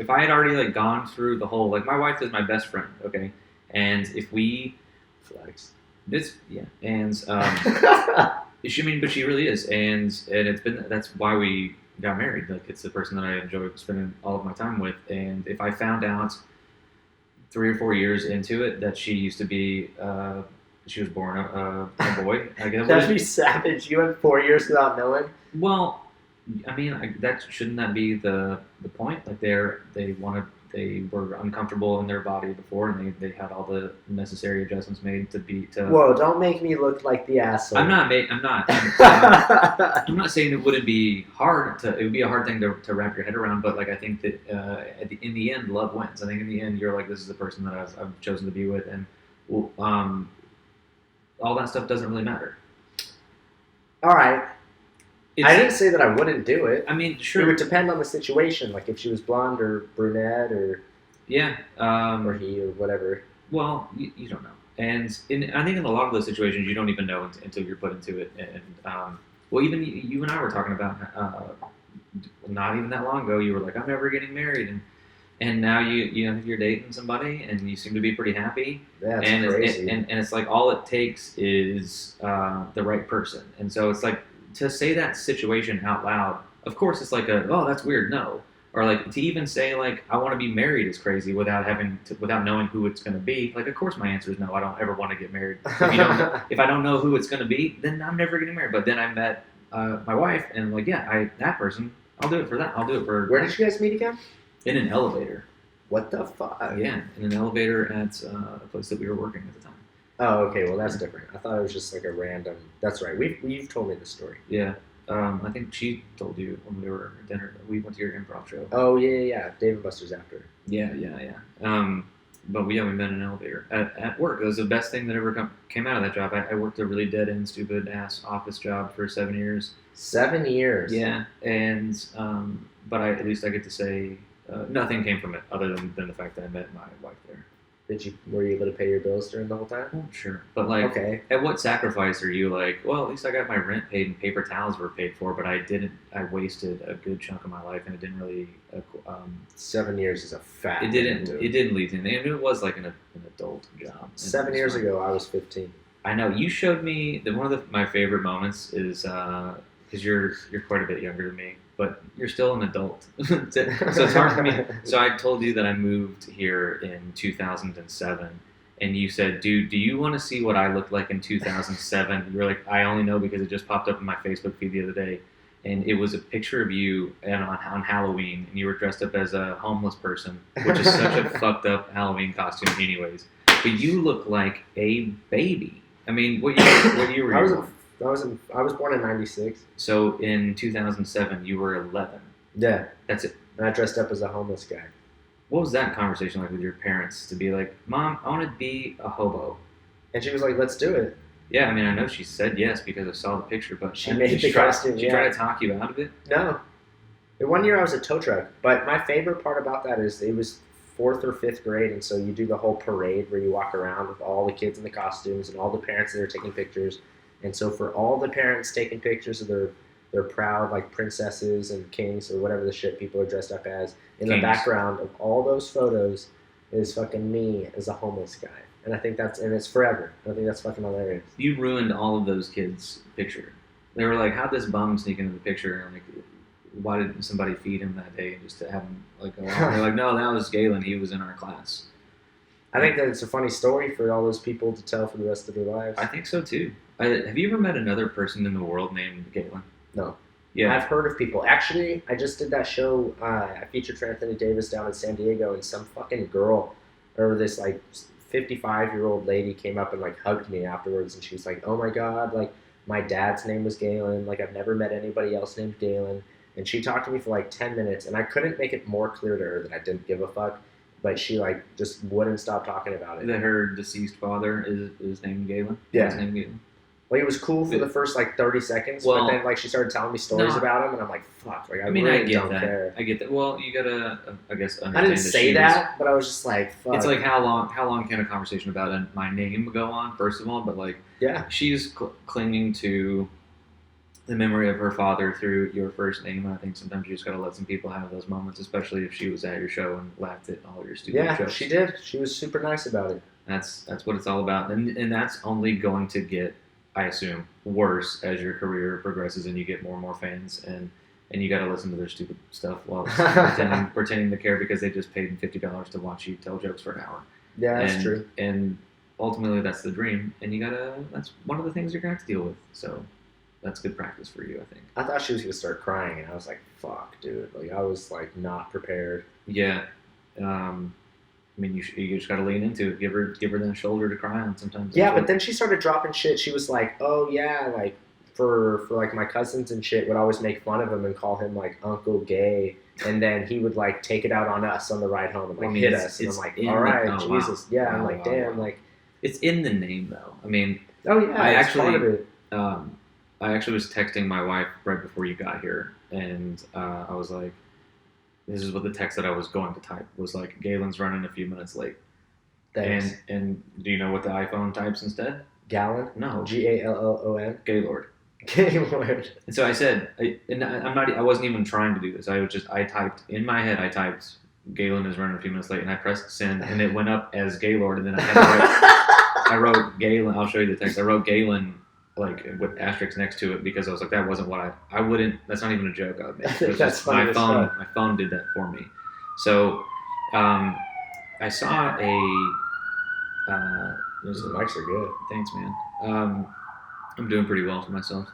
I had already like gone through the whole, like, my wife is my best friend, okay, and if we Flex. this yeah, and but she really is, and that's why we got married. Like, it's the person that I enjoy spending all of my time with, and if I found out 3 or 4 years into it that she used to be she was born a boy, I guess. That'd be savage. You went 4 years without knowing? Well, I mean, shouldn't that be the point? Like, they were uncomfortable in their body before, and they had all the necessary adjustments made to. Whoa! Don't make me look like the asshole. I'm not saying it wouldn't be hard it would be a hard thing to wrap your head around, but like, I think that in the end, love wins. I think in the end, you're like, this is the person that I've chosen to be with, and all that stuff doesn't really matter. All right. I didn't say that I wouldn't do it. I mean, It sure. would depend on the situation, like if she was blonde or brunette or Yeah. or he or whatever. Well, you don't know. And I think in a lot of those situations, you don't even know until you're put into it. And well, even you and I were talking about not even that long ago. You were like, "I'm never getting married," and now you're dating somebody, and you seem to be pretty happy. That's and crazy. and it's like all it takes is the right person. And so it's like to say that situation out loud. Of course, it's like oh, that's weird. No. Or like to even say like I want to be married is crazy without knowing who it's going to be. Like of course my answer is no. I don't ever want to get married. If I don't know who it's going to be, then I'm never getting married. But then I met my wife and I'm like that person. I'll do it for that. I'll do it for. Where did you guys meet again? In an elevator. What the fuck? Yeah, in an elevator at a place that we were working at the time. Oh, okay. Well, that's different. I thought it was just like a random. That's right. You've told me the story. Yeah. I think she told you when we were at dinner. We went to your improv show. Oh yeah. Dave & Buster's after. Yeah. But we met in an elevator at work. It was the best thing that ever came out of that job. I worked a really dead-end, stupid-ass office job for 7 years. 7 years. Yeah, and but at least I get to say nothing came from it other than the fact that I met my wife there. Were you able to pay your bills during the whole time? Oh, sure. But like, okay. At what sacrifice are you like? Well, at least I got my rent paid and paper towels were paid for, but I wasted a good chunk of my life, and it didn't really. 7 years is a fat. It didn't lead to anything. And it was like an adult job. 7 years ago, I was 15. I know. You showed me that one of my favorite moments is because you're quite a bit younger than me, but you're still an adult. So it's hard for me. So I told you that I moved here in 2007, and you said, "Dude, do you want to see what I looked like in 2007?" You were like, "I only know because it just popped up in my Facebook feed the other day." And it was a picture of you on Halloween, and you were dressed up as a homeless person, which is such a fucked up Halloween costume anyways. But you look like a baby. I mean, what year were you born? I was born in '96. So in 2007, you were 11. Yeah. That's it. And I dressed up as a homeless guy. What was that conversation like with your parents to be like, "Mom, I want to be a hobo"? And she was like, "Let's do it." Yeah, I mean, I know she said yes because I saw the picture, but She made the costume. She tried to talk you out of it? No. The 1 year I was a tow truck, but my favorite part about that is it was 4th or 5th grade, and so you do the whole parade where you walk around with all the kids in the costumes and all the parents that are taking pictures. And so for all the parents taking pictures of their proud like princesses and kings or whatever the shit people are dressed up as, in the background of all those photos is fucking me as a homeless guy. And I think it's forever. I think that's fucking hilarious. You ruined all of those kids' picture. They were like, "How'd this bum sneak into the picture?" And like, why didn't somebody feed him that day and just to have him like go on? They're like, "No, that was Galyn. He was in our class." I think that it's a funny story for all those people to tell for the rest of their lives. I think so too. Have you ever met another person in the world named Galyn? No. Yeah. I've heard of people. Actually, I just did that show. I featured for Anthony Davis down in San Diego, and some fucking girl, or this like 55-year-old lady came up and like hugged me afterwards, and she was like, "Oh my god, like my dad's name was Galyn. Like I've never met anybody else named Galyn." And she talked to me for like 10 minutes, and I couldn't make it more clear to her that I didn't give a fuck. But she like just wouldn't stop talking about it. That her deceased father is named Galyn? Yeah. His name Galyn? Like it was cool for the first like 30 seconds, Well, but then like she started telling me stories no. about him, and I'm like, fuck, like I mean, really I get don't that. care. I get that. Well, you gotta, I guess, understand I didn't that say she that, but I was just like, fuck. It's like how long can a conversation about my name go on? First of all, but like, yeah, she's clinging to the memory of her father through your first name. And I think sometimes you just gotta let some people have those moments, especially if she was at your show and laughed at all your stupid jokes. Yeah, she did. She was super nice about it. That's what it's all about, and that's only going to get, I assume, worse as your career progresses and you get more and more fans, and you got to listen to their stupid stuff while pretending to care because they just paid $50 to watch you tell jokes for an hour. Yeah, that's true. And ultimately, that's the dream, and that's one of the things you're gonna have to deal with. So that's good practice for you, I think. I thought she was gonna start crying, and I was like, "Fuck, dude!" Like I was like not prepared. Yeah. I mean, you just gotta lean into it. Give her that shoulder to cry on sometimes. Yeah, but then she started dropping shit. She was like, "Oh yeah, like for like my cousins and shit would always make fun of him and call him like Uncle Gay, and then he would like take it out on us on the ride home and like hit us." And I'm like, "All right, Jesus, yeah." I'm like, "Damn, like it's in the name though." I mean, oh yeah, I it's actually part of it. I actually was texting my wife right before you got here, and I was like, this is what the text that I was going to type was like, Galyn's running a few minutes late. Thanks. And do you know what the iPhone types instead? Galyn? No. Gallon? Gaylord. Gaylord. And so I said, I wasn't even trying to do this. I typed in my head. I typed Galyn is running a few minutes late, and I pressed send, and it went up as Gaylord, and then I had to write, I wrote Galyn. I'll show you the text. I wrote Galyn like with asterisks next to it because I was like, that wasn't what I wouldn't. That's not even a joke I would make. It was That's just funny my as phone. fuck. My phone did that for me. So I saw a. Those mics are good. Thanks, man. I'm doing pretty well for myself.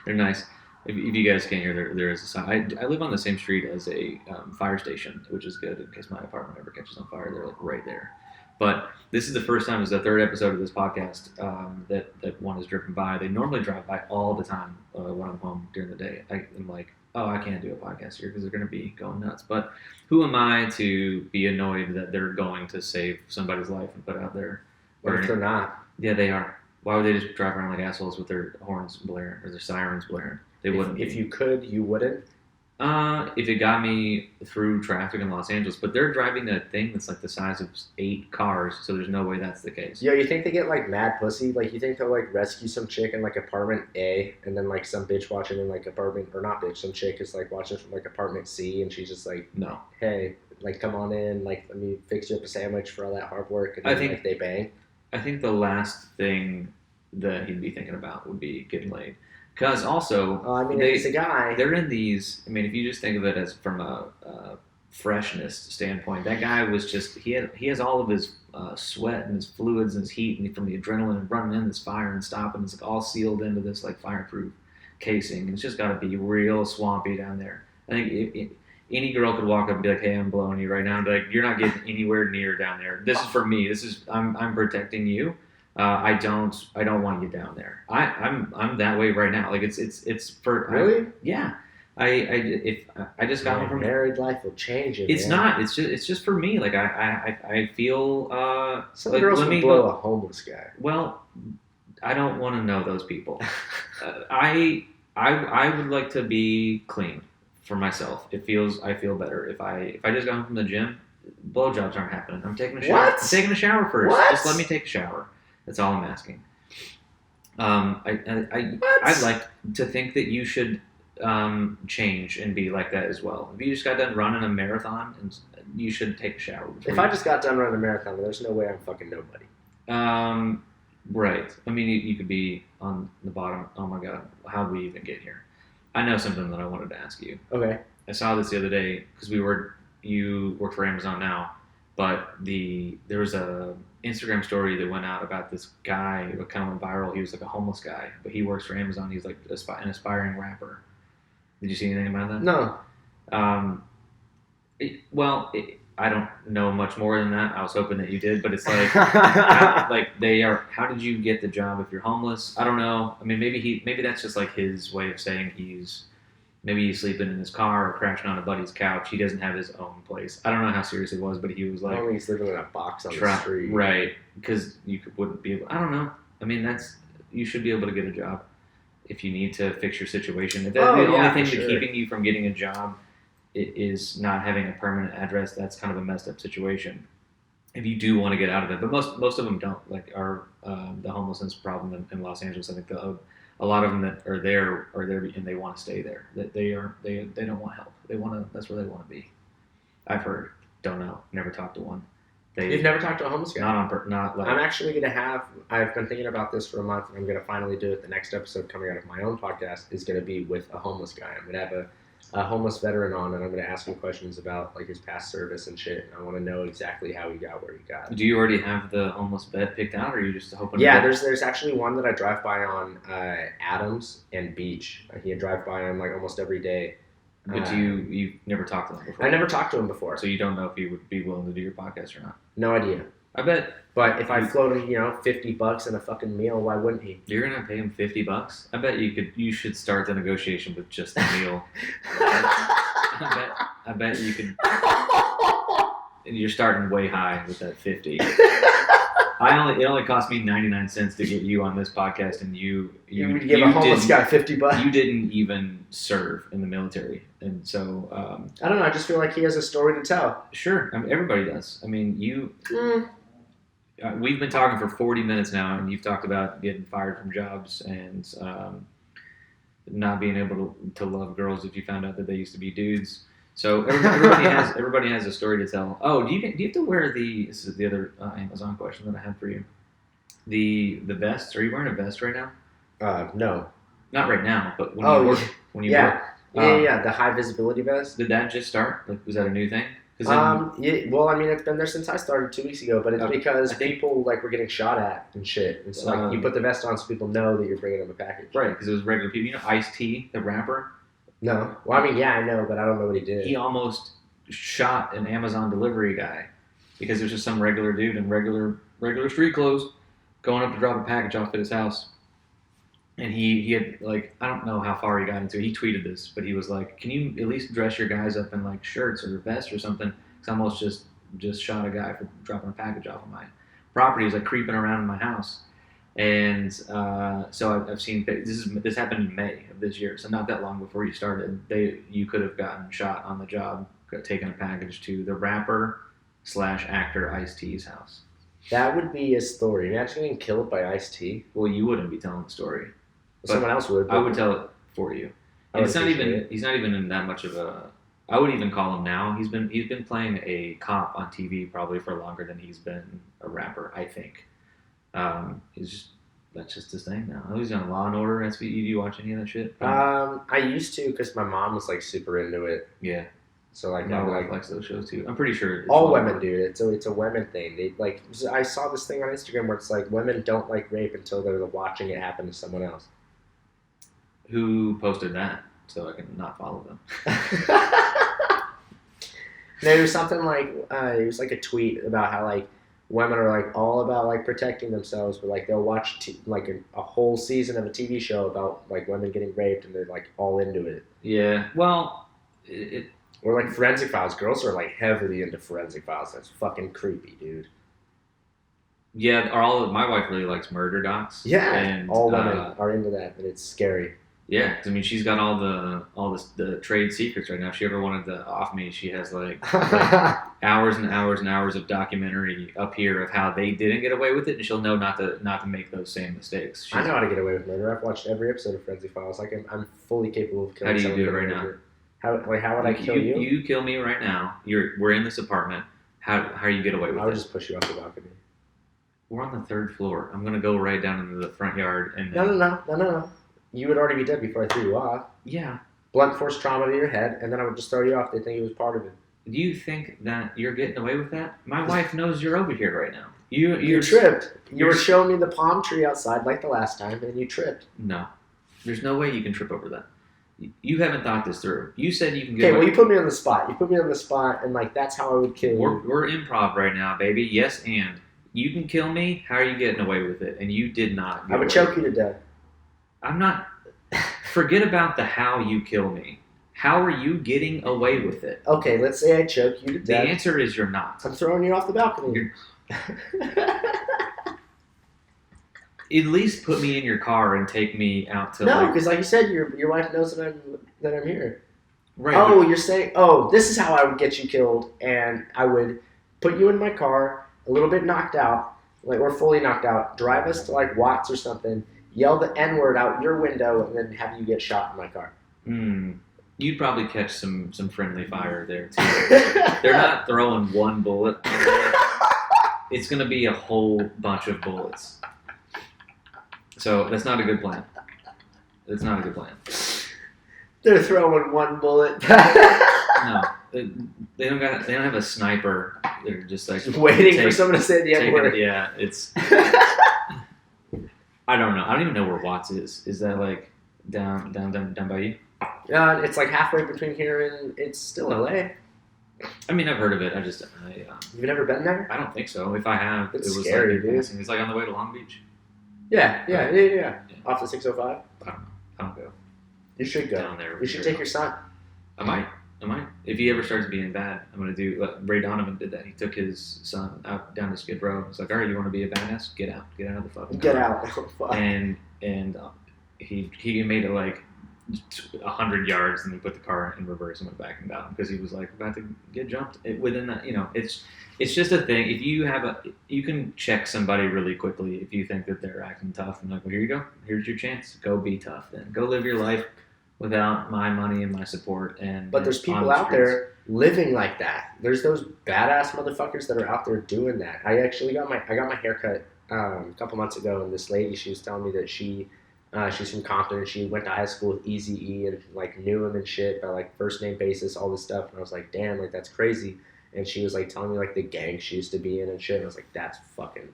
They're nice. If you guys can't hear, there is a sign. I live on the same street as a fire station, which is good in case my apartment ever catches on fire. They're like right there. But this is the first time, it's the third episode of this podcast that one is driven by. They normally drive by all the time when I'm home during the day. I'm like, oh, I can't do a podcast here because they're going to be going nuts. But who am I to be annoyed that they're going to save somebody's life and put out there? What if they're not? Yeah, they are. Why would they just drive around like assholes with their horns blaring or their sirens blaring? They wouldn't. If you could, you wouldn't? If it got me through traffic in Los Angeles, but they're driving a thing that's like the size of 8 cars, so there's no way that's the case. Yo, you think they get like mad pussy? Like you think they'll like rescue some chick in like apartment A, and then like some bitch watching in like apartment, or not bitch, some chick is like watching from like apartment C, and she's just like, No. hey, like come on in, like let me fix you up a sandwich for all that hard work, and then, I think- like they bang. I think the last thing that he'd be thinking about would be getting laid. Because also, I mean, it's a guy. they're in these. I mean, if you just think of it as from a freshness standpoint, that guy was just he has all of his sweat and his fluids and his heat and from the adrenaline and running in this fire and stopping. It's like all sealed into this like fireproof casing. And it's just got to be real swampy down there. I think any girl could walk up and be like, "Hey, I'm blowing you right now," and be like, "You're not getting anywhere near down there. This is for me. I'm protecting you." I don't want you down there. I'm that way right now. Like it's for Really? Yeah. I just got home from married life will change it. It's man. not. It's just for me. Like I feel. Some like, girls let will me blow go- a homeless guy. Well, I don't want to know those people. I would like to be clean for myself. I feel better if I just got home from the gym. Blowjobs aren't happening. I'm taking a shower. What? I'm taking a shower first. What? Just let me take a shower. That's all I'm asking. I'd like to think that you should change and be like that as well. If you just got done running a marathon, and you should take a shower. If I just got done running a marathon, there's no way I'm fucking nobody. Right. I mean, you could be on the bottom. Oh my God, how did we even get here? I know something that I wanted to ask you. Okay. I saw this the other day because you work for Amazon now, but there was a Instagram story that went out about this guy who kind of went viral. He was like a homeless guy, but he works for Amazon. He's like an aspiring rapper. Did you see anything about that? No. I don't know much more than that. I was hoping that you did, but it's like, how did you get the job if you're homeless? I don't know. I mean, maybe that's just like his way of saying maybe he's sleeping in his car or crashing on a buddy's couch. He doesn't have his own place. I don't know how serious it was, but he was like, Only he's living in a box on the street. right? Because wouldn't be able. I don't know. I mean, you should be able to get a job if you need to fix your situation. If the only thing that's keeping you from getting a job is not having a permanent address, that's kind of a messed up situation. If you do want to get out of it, but most of them don't. Like the homelessness problem in Los Angeles, I think a lot of them that are there and they want to stay there. That they don't want help. That's where they want to be. I've heard. Don't know. Never talked to one. You've never talked to a homeless guy? Not like. I'm actually going to have. I've been thinking about this for a month, and I'm going to finally do it. The next episode coming out of my own podcast is going to be with a homeless guy. I'm going to have a homeless veteran on, and I'm going to ask him questions about like his past service and shit. And I want to know exactly how he got where he got. Do you already have the homeless vet picked out, or are you just hoping? Yeah, there's actually one that I drive by on Adams and Beach. I drive by him like almost every day. But you've never talked to him before? I never talked to him before. So you don't know if he would be willing to do your podcast or not? No idea. I bet. But if I float him, $50 and a fucking meal, why wouldn't he? You're gonna pay him $50? I bet you should start the negotiation with just the meal. I bet you could. You're starting way high with that 50. It only cost me 99 cents to get you on this podcast, and you would give a homeless guy $50. You didn't even serve in the military, and so I don't know. I just feel like he has a story to tell. Sure, I mean, everybody does. I mean, we've been talking for 40 minutes now, and you've talked about getting fired from jobs and not being able to love girls if you found out that they used to be dudes. So everybody has a story to tell. Oh, do you have to wear this is the other Amazon question that I had for you. The vest. Are you wearing a vest right now? No. Not right now, but when you work. Yeah, the high visibility vest. Did that just start? Like, was that a new thing? Well, I mean, it's been there since I started 2 weeks ago, but it's because people were getting shot at and shit. And so you put the vest on so people know that you're bringing them a package. Right, because it was regular people. You know Ice-T, the rapper? No. Well, I mean, yeah, I know, but I don't know what he did. He almost shot an Amazon delivery guy because it was just some regular dude in regular street clothes going up to drop a package off at his house. And he had, like, I don't know how far he got into it. He tweeted this, but he was like, can you at least dress your guys up in, like, shirts or vests or something? Because I almost just shot a guy for dropping a package off of my property. He was, like, creeping around in my house. And so I've seen, this happened in May of this year, so not that long before you started. You could have gotten shot on the job, taking a package to the rapper/actor Ice-T's house. That would be a story. Imagine getting killed by Ice-T. Well, you wouldn't be telling the story. Someone else would. I would tell it for you. And he's not even in that much of a. I would even call him now. He's been playing a cop on TV probably for longer than he's been a rapper. I think. That's just his thing now. He's on Law and Order. SVU. Do you watch any of that shit? I used to because my mom was like super into it. Yeah. So like my wife likes those shows too. I'm pretty sure all women do it. It's a women thing. They like. I saw this thing on Instagram where it's like women don't like rape until they're watching it happen to someone else. Who posted that? So I can not follow them. There was something like it was like a tweet about how like women are like all about like protecting themselves, but like they'll watch like a whole season of a TV show about like women getting raped and they're like all into it. Yeah. Well, or like Forensic Files. Girls are like heavily into Forensic Files. That's fucking creepy, dude. Yeah. My wife really likes murder docs. Yeah. And all women are into that, but it's scary. Yeah, I mean, she's got all the trade secrets right now. If she ever wanted to off me, she has like hours and hours and hours of documentary up here of how they didn't get away with it, and she'll know not to make those same mistakes. I know how to get away with murder. I've watched every episode of Forensic Files. Like I'm fully capable of killing someone. How do you do it right now? How would I kill you? You kill me right now. We're in this apartment. How you get away with it? I would just push you off the balcony. We're on the 3rd floor. I'm gonna go right down into the front yard and. No. You would already be dead before I threw you off. Yeah. Blunt force trauma to your head, and then I would just throw you off. They think it was part of it. Do you think that you're getting away with that? My wife knows you're over here right now. You tripped. You were showing me the palm tree outside like the last time, and you tripped. No. There's no way you can trip over that. You haven't thought this through. You said you can get away. Okay, well, you put me on the spot. And like that's how I would kill you. We're improv right now, baby. Yes, and you can kill me. How are you getting away with it? And you did not. I would choke you to death. I'm not. Forget about the how you kill me. How are you getting away with it? Okay, let's say I choke you to death. The answer is you're not. I'm throwing you off the balcony. At least put me in your car and take me out to. No, because like you said, your wife knows that I'm here. Right. Oh, you're saying. Oh, this is how I would get you killed, and I would put you in my car, a little bit knocked out, like or fully knocked out. Drive us to like Watts or something. Yell the N-word out your window, and then have you get shot in my car. You'd probably catch some friendly fire there, too. They're not throwing one bullet. It's going to be a whole bunch of bullets. So that's not a good plan. It's not a good plan. They're throwing one bullet. No. They don't have a sniper. They're just like... waiting for someone to say the N-word. Yeah, it's... I don't know. I don't even know where Watts is. Is that like down by you? It's like halfway between here and it's still LA. I mean, I've heard of it. You've never been there? I don't think so. If I have, it's it was scary, like dude. It's like on the way to Long Beach. Yeah. Off the 605. I don't go. You should go. Down there. You should take your son. I might. If he ever starts being bad, I'm gonna do. Like Ray Donovan did that. He took his son out down to Skid Row. He's like, all right, you want to be a badass? Get out of the fucking Get car. out. Oh, fuck. And he made it like 100 yards, and he put the car in reverse and went back and got him because he was like about to get jumped. Within that, it's just a thing. If you can check somebody really quickly if you think that they're acting tough, and like, well, here you go, here's your chance, go be tough, then go live your life without my money and my support. But there's people out there living like that. There's those badass motherfuckers that are out there doing that. I actually got my haircut a couple months ago, and this lady, she was telling me that she's from Compton, and she went to high school with Eazy-E and like knew him and shit by like first name basis, all this stuff. And I was like, damn, like that's crazy. And she was like telling me like the gang she used to be in and shit. And I was like, that's fucking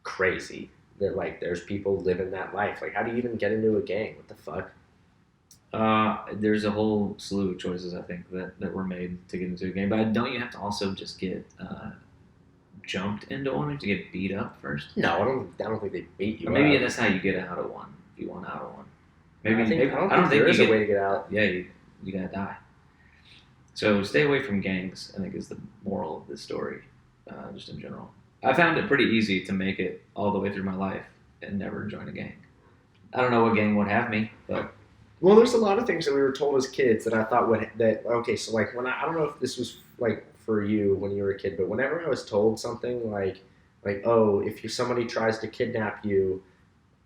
crazy. That like there's people living that life. Like, how do you even get into a gang? What the fuck? There's a whole slew of choices I think that were made to get into a game, but don't you have to also just get jumped into one? You have to get beat up first? No, I don't think they beat you. Or maybe up. that's how you get out of one. If you want out of one, I don't think there is a way to get out. Yeah, you gotta die. So stay away from gangs, I think, is the moral of this story, just in general. I found it pretty easy to make it all the way through my life and never join a gang. I don't know what gang would have me, but... Well, there's a lot of things that we were told as kids that I thought okay, so like when I don't know if this was like for you when you were a kid, but whenever I was told something like, oh, if somebody tries to kidnap you,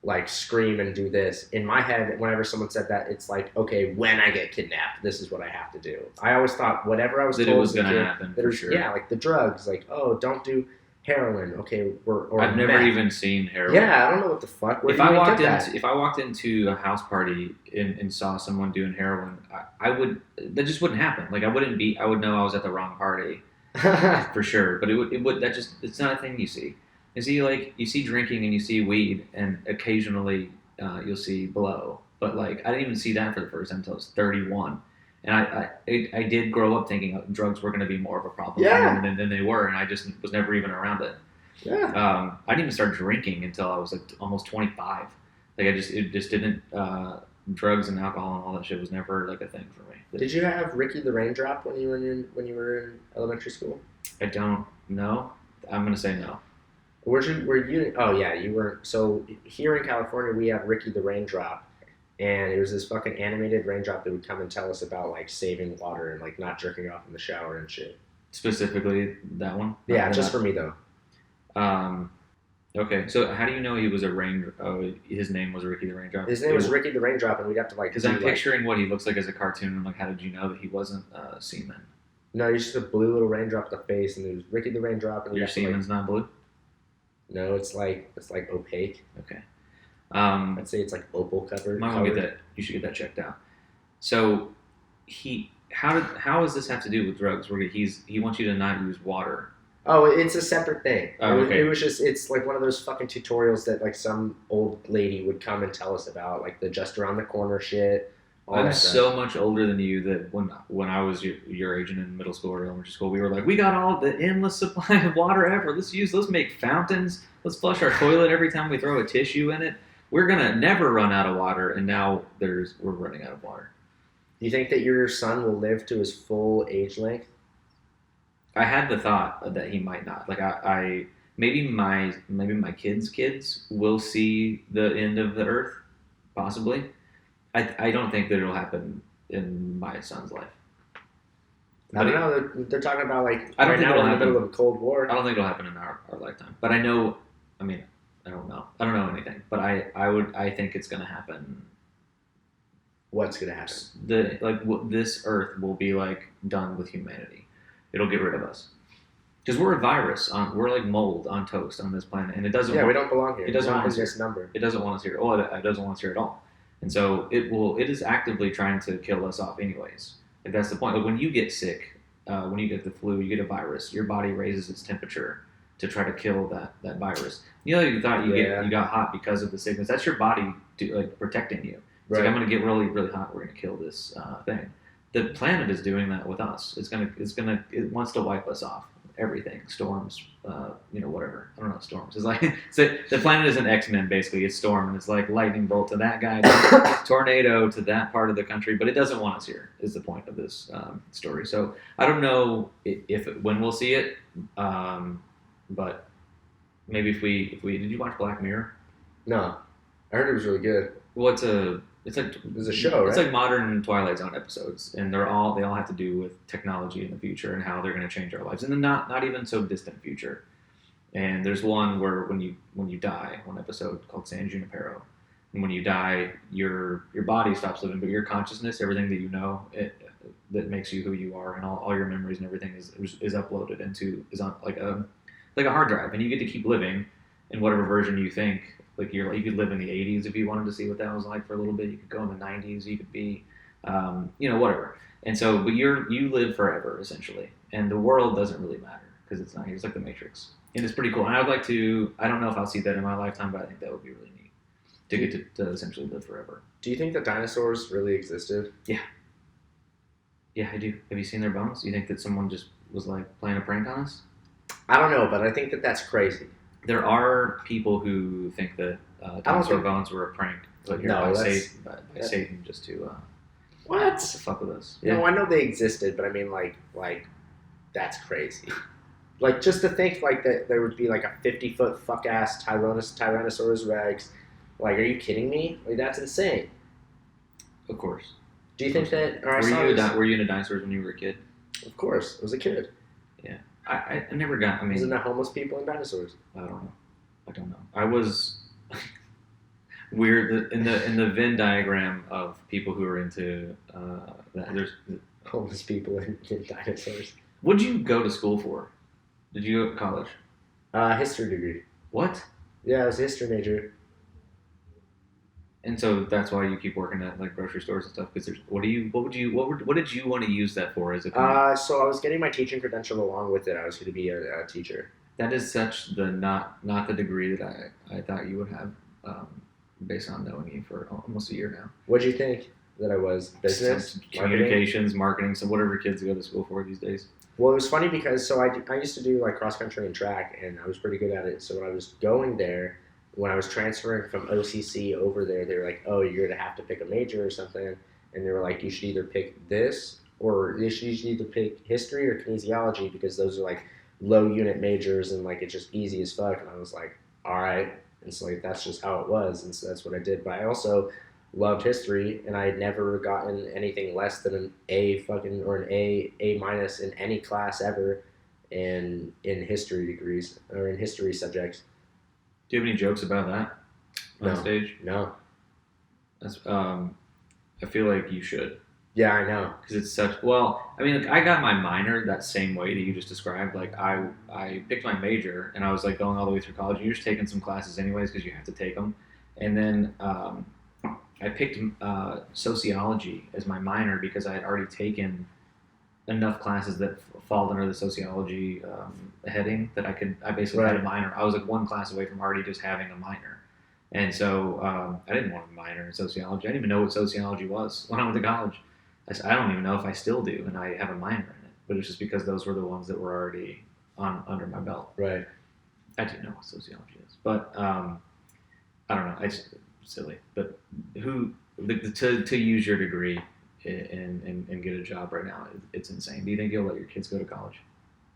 like scream and do this. In my head, whenever someone said that, it's like, okay, when I get kidnapped, this is what I have to do. I always thought whatever I was told it was going to happen. For sure. Yeah, like the drugs, like, oh, don't do heroin. Okay, or I've never meth. even seen heroin. Yeah, I don't know what the fuck. If I walked into a house party and saw someone doing heroin, I would. That just wouldn't happen. Like I would know I was at the wrong party for sure. But it's not a thing you see. You see drinking and you see weed, and occasionally you'll see blow. But like I didn't even see that for the first time until I was 31. And I did grow up thinking drugs were going to be more of a problem than they were, and I just was never even around it. Yeah. I didn't even start drinking until I was like almost 25. Like it just didn't. Drugs and alcohol and all that shit was never like a thing for me. Did you have Ricky the Raindrop when you were in elementary school? I don't know. I'm gonna say no. Were you? Oh yeah, you were. So here in California, we have Ricky the Raindrop, and it was this fucking animated raindrop that would come and tell us about like saving water and like not jerking off in the shower and shit. Specifically that one? Yeah, just for me though. Okay, so how do you know he was his name was Ricky the Raindrop? His name was Ricky the Raindrop, and we'd have to like. Because I'm picturing what he looks like as a cartoon, and I'm like, how did you know that he wasn't semen? No, he's just a blue little raindrop with a face, and it was Ricky the Raindrop. And your semen's not blue? No, it's like opaque. Okay. I'd say it's like opal covered. Might want to get that. You should get that checked out. So how does this have to do with drugs? Where he wants you to not use water. Oh, it's a separate thing. Oh, okay. It's like one of those fucking tutorials that like some old lady would come and tell us about, like the just around the corner shit. I'm so much older than you that when I was your age and in middle school or elementary school, we were like, we got all the endless supply of water ever. Let's make fountains. Let's flush our toilet every time we throw a tissue in it. We're gonna never run out of water, and now we're running out of water. Do you think that your son will live to his full age length? I had the thought that he might not. Like maybe my kids will see the end of the earth, possibly. I don't think that it'll happen in my son's life. I don't know. They're talking about like I don't right think now it'll in the happen. middle of a Cold War. I don't think it'll happen in our lifetime. But I know. I mean, I don't know. I don't know anything. But I think it's gonna happen. What's gonna happen? This Earth will be like done with humanity. It'll get rid of us. Because we're a virus. We're like mold on toast on this planet, and it doesn't. Yeah, we don't belong here. It doesn't want us this here. number. It doesn't want us here. Oh, it doesn't want us here at all. And so it is actively trying to kill us off anyways. Like that's the point. Like when you get sick, when you get the flu, you get a virus, your body raises its temperature to try to kill that virus. You thought you got hot because of the sickness. That's your body protecting you. It's Right. like, I'm going to get really, really hot. We're going to kill this thing. The planet is doing that with us. It wants to wipe us off. everything, storms, whatever. I don't know, storms. It's like so the planet is an X-Men basically. It's storm, and it's like lightning bolt to that guy, tornado to that part of the country, but it doesn't want us here. Is the point of this story. So I don't know when we'll see it, but maybe if we did you watch Black Mirror? No, I heard it was really good. Well, it's like It was a show, right? It's like modern Twilight Zone episodes, and they all have to do with technology in the future and how they're going to change our lives, and then not even so distant future. And there's one where when you die, one episode called San Junipero, and when you die, your body stops living, but your consciousness, everything that you know, that makes you who you are, and all your memories and everything is uploaded is on like a hard drive, and you get to keep living in whatever version you think. Like you could live in the 80s if you wanted to see what that was like for a little bit. You could go in the 90s. You could be, whatever. And so, but you live forever essentially, and the world doesn't really matter because it's not. It's like the Matrix, and it's pretty cool. And I would like to. I don't know if I'll see that in my lifetime, but I think that would be really neat to get to essentially live forever. Do you think that dinosaurs really existed? Yeah, I do. Have you seen their bones? Do you think that someone just was like playing a prank on us? I don't know, but I think that that's crazy. There are people who think that dinosaur bones were a prank put here by Satan just to to fuck with us. Yeah. No, I know they existed, but I mean, like that's crazy. Like just to think like that there would be like a 50-foot fuck ass Tyrannosaurus Rex. Like, are you kidding me? Like that's insane. Of course. Do you think that? Were you into dinosaurs when you were a kid? Of course, I was a kid. Yeah. I never got. I mean, isn't that homeless people and dinosaurs? I don't know. I was weird in the Venn diagram of people who are into that. There's homeless people and dinosaurs. What did you go to school for? Did you go to college? History degree. What? Yeah, I was a history major. And so that's why you keep working at like grocery stores and stuff. Because what did you want to use that for? As a so I was getting my teaching credential along with it. I was going to be a teacher. That is such the not the degree that I thought you would have, based on knowing you for almost a year now. What did you think that I was? Business, communications, marketing, so whatever kids go to school for these days. Well, it was funny because I used to do like cross country and track, and I was pretty good at it. So when I was going there. When I was transferring from OCC over there, they were like, oh, you're going to have to pick a major or something. And they were like, you should either pick this or you should either pick history or kinesiology because those are like low unit majors and like it's just easy as fuck. And I was like, all right. And so like that's just how it was. And so that's what I did. But I also loved history and I had never gotten anything less than an A or an A minus in any class ever in history degrees or in history subjects. Do you have any jokes about that on stage? No. That's I feel like you should. Yeah, I know. Because it's such. Well, I mean, like, I got my minor that same way that you just described. Like, I picked my major, and I was like going all the way through college. You're just taking some classes anyways because you have to take them. And then I picked sociology as my minor because I had already taken enough classes that fall under the sociology heading that I basically had a minor. I was like one class away from already just having a minor. And so I didn't want a minor in sociology. I didn't even know what sociology was when I went to college. I don't even know if I still do, and I have a minor in it. But it's just because those were the ones that were already under my belt. Right. I do know what sociology is. But I don't know. It's silly. But to use your degree and get a job right now, it's insane. Do you think you'll let your kids go to college?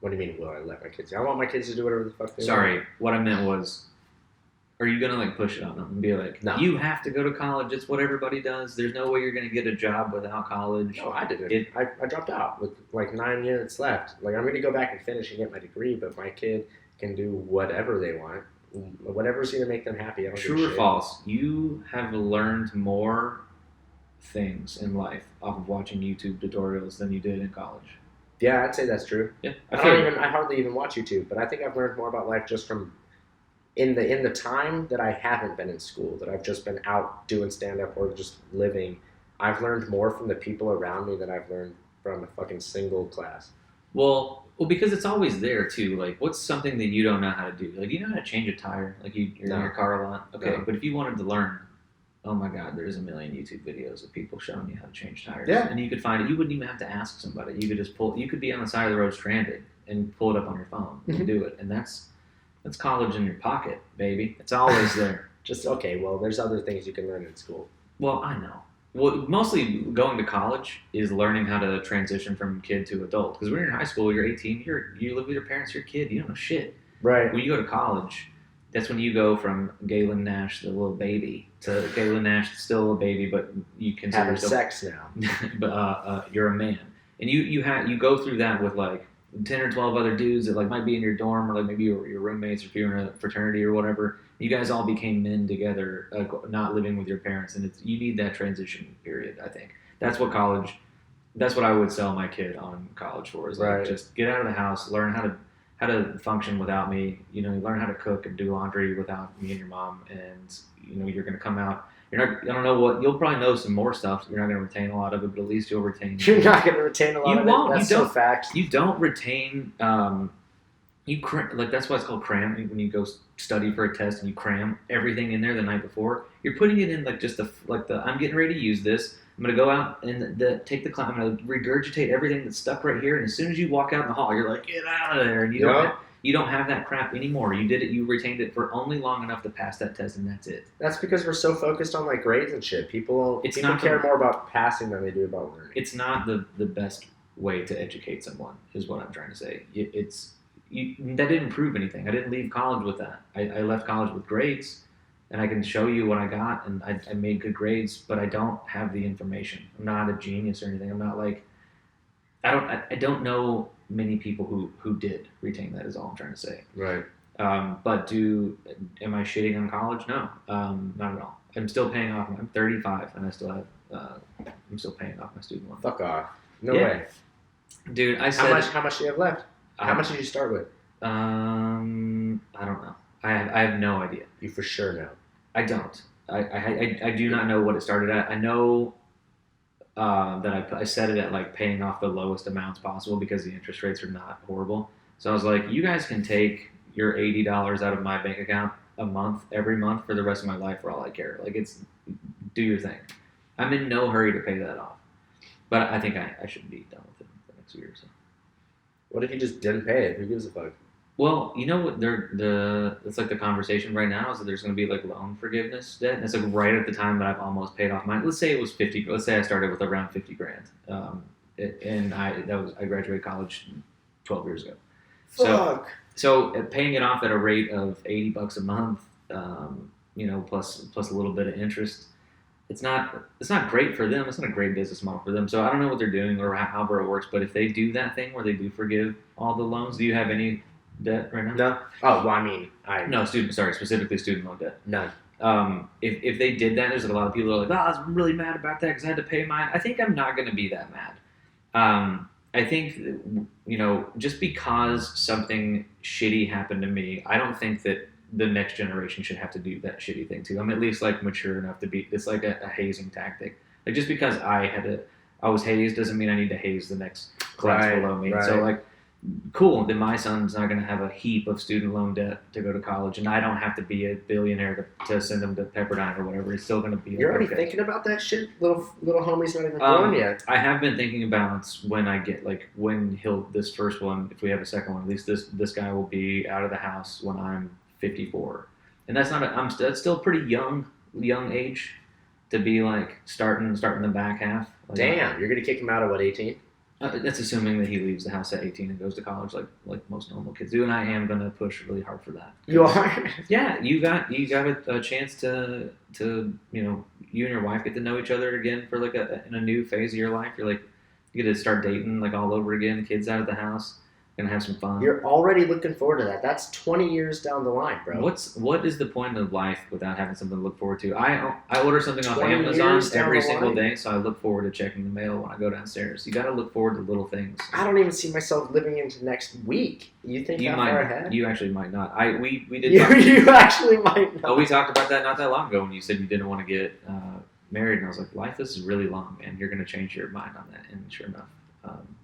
What do you mean, will I let my kids? I want my kids to do whatever the fuck they want. Sorry, what I meant was, are you going to like push it on them and be like, no, you have to go to college, it's what everybody does, there's no way you're going to get a job without college? No, I didn't. I dropped out with like 9 years left. Like I'm going to go back and finish and get my degree, but my kid can do whatever they want. Whatever's going to make them happy. I don't True or false, you have learned more things in life off of watching YouTube tutorials than you did in college. Yeah, I'd say that's true. Yeah, I hardly even watch YouTube, but I think I've learned more about life just from in the time that I haven't been in school, that I've just been out doing stand-up or just living. I've learned more from the people around me than I've learned from a fucking single class. Well, because it's always there too. Like, what's something that you don't know how to do? Like, do you know how to change a tire? Like, you're in your car a lot. Okay, but if you wanted to learn, oh my God, there's a million YouTube videos of people showing you how to change tires. Yeah. And you could find it. You wouldn't even have to ask somebody. You could just pull. You could be on the side of the road stranded, and pull it up on your phone and do it. And that's college in your pocket, baby. It's always there. Well, there's other things you can learn in school. Well, I know. Well, mostly going to college is learning how to transition from kid to adult. Because when you're in high school, you're 18, you live with your parents, you're a kid, you don't know shit. Right. When you go to college, that's when you go from Galyn Nash, the little baby, to Galyn Nash, still a baby, but you consider having yourself, sex now. but you're a man, and you go through that with like 10 or 12 other dudes that like might be in your dorm, or like maybe your roommates, or if you're in a fraternity or whatever. You guys all became men together, not living with your parents, and you need that transition period. I think that's what college. That's what I would sell my kid on college for. Is like just get out of the house, learn how to function without me. Learn how to cook and do laundry without me and your mom, and you're going to come out. You're not. I don't know what. You'll probably know some more stuff. You're not going to retain a lot of it, but at least you'll retain. You're not going to retain a lot you of won't. it. That's You don't. so fact. You don't retain. That's why it's called cram. When you go study for a test and you cram everything in there the night before, you're putting it in like just the I'm getting ready to use this. I'm gonna go out and take the class. I'm gonna regurgitate everything that's stuck right here. And as soon as you walk out in the hall, you're like, get out of there. And you don't have that crap anymore. You did it. You retained it for only long enough to pass that test, and that's it. That's because we're so focused on like grades and shit. People care more about passing than they do about learning. It's not the best way to educate someone, is what I'm trying to say. That didn't prove anything. I didn't leave college with that. I left college with grades, and I can show you what I got, and I made good grades, but I don't have the information. I'm not a genius or anything. I'm not like, I don't know many people who did retain that, is all I'm trying to say. Right. But am I shitting on college? No, not at all. I'm still paying off. I'm 35, and I still have, I'm still paying off my student loan. Fuck off. No way. Dude, I said... How much do you have left? How much did you start with? I don't know. I have no idea. You for sure know. I don't. I do not know what it started at. I know that I set it at like paying off the lowest amounts possible because the interest rates are not horrible. So I was like, you guys can take your $80 out of my bank account every month for the rest of my life for all I care. Like, do your thing. I'm in no hurry to pay that off. But I think I should be done with it the next year or so. What if you just didn't pay it? Who gives a fuck? Well, you know what? It's like the conversation right now is that there's going to be like loan forgiveness debt, and it's like right at the time that I've almost paid off mine. Let's say it was 50. Let's say I started with around 50 grand, and I graduated college 12 years ago. Fuck. So paying it off at a rate of $80 a month, plus a little bit of interest. It's not great for them. It's not a great business model for them. So I don't know what they're doing or however it works. But if they do that thing where they do forgive all the loans, do you have any debt right now? No. Oh, well, I mean, no, specifically student loan debt. None. If they did that, there's like a lot of people who are like, I was really mad about that because I had to pay mine. I think I'm not going to be that mad. I think, just because something shitty happened to me, I don't think that the next generation should have to do that shitty thing too. I'm at least like mature enough to be. It's like a hazing tactic. Like just because I was hazed doesn't mean I need to haze the next class below me. Right. So like, cool. Then my son's not going to have a heap of student loan debt to go to college, and I don't have to be a billionaire to send him to Pepperdine or whatever. It's still going to be. You're already thinking about that shit, little homie's not even born yet. I have been thinking about when I get this first one. If we have a second one, at least this guy will be out of the house when I'm 54, and that's that's still pretty young age to be like starting the back half. Like, damn, you're gonna kick him out at what, 18? That's assuming that he leaves the house at 18 and goes to college like most normal kids do, and I am gonna push really hard for that. You are? Yeah, you got a chance to you and your wife get to know each other again for like in a new phase of your life. You're like, you get to start dating like all over again. Kids out of the house. Gonna have some fun. You're already looking forward to that. That's 20 years down the line, bro. What is the point of life without having something to look forward to? I order something off Amazon every single day, so I look forward to checking the mail when I go downstairs. You got to look forward to little things. I don't even see myself living into next week. You think that far ahead? You actually might not. We did. You actually might not. Oh, we talked about that not that long ago when you said you didn't want to get married, and I was like, life is really long, man. You're gonna change your mind on that, and sure enough,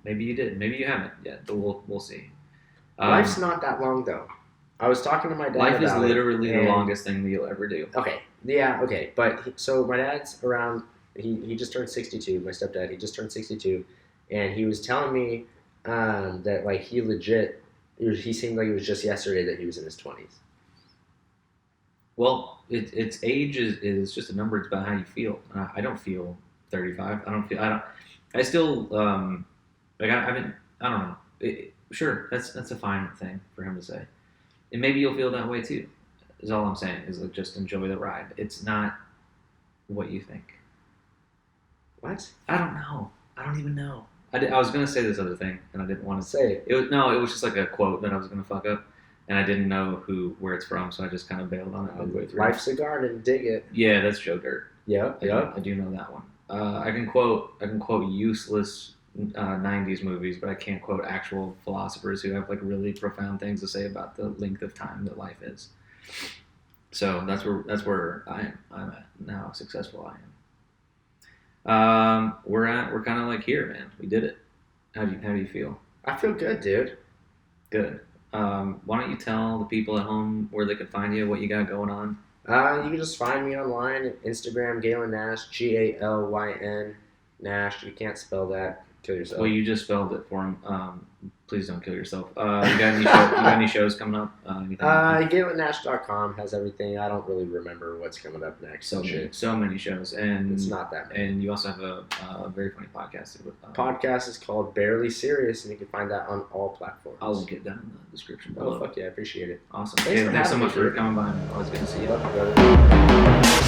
maybe you did. Maybe you haven't yet, but we'll see. Life's not that long, though. I was talking to my dad Life is about literally the longest thing that you'll ever do. Okay. Yeah, okay. But, so my dad's around, he just turned 62, my stepdad, he just turned 62, and he was telling me that like he legit. He seemed like it was just yesterday that he was in his 20s. Well, it's age is just a number. It's about how you feel. I don't feel 35. I still like I don't know. Sure, that's a fine thing for him to say, and maybe you'll feel that way too. Is all I'm saying. Is like just enjoy the ride. It's not what you think. What? I don't know. I don't even know. I was gonna say this other thing, and I didn't want to Say it. It was just like a quote that I was gonna fuck up, and I didn't know where it's from, so I just kind of bailed on it midway through. Life's a garden, dig it. Yeah, that's Joe Dirt. Yep. I do know that one. I can quote useless 90s movies, but I can't quote actual philosophers who have like really profound things to say about the length of time that life is. So that's where I'm at now. How successful I am. We're kind of like here, man. We did it. How do you feel? I feel good, dude. Good. Why don't you tell the people at home where they can find you, what you got going on? You can just find me online at Instagram, Galyn Nash, Galyn Nash. You can't spell that. Kill yourself. Well, you just spelled it for him. Please don't kill yourself. You got any shows coming up? GalynNash.com has everything. I don't really remember what's coming up next. So many shows, and It's not that many. And you also have a very funny podcast. Podcast is called Barely Serious, and you can find that on all platforms. I'll link it down in the description Oh, below. fuck yeah, I appreciate it. Awesome. Thanks for Thanks so having much me, for dude. coming by. Always good to see you. Love you, brother.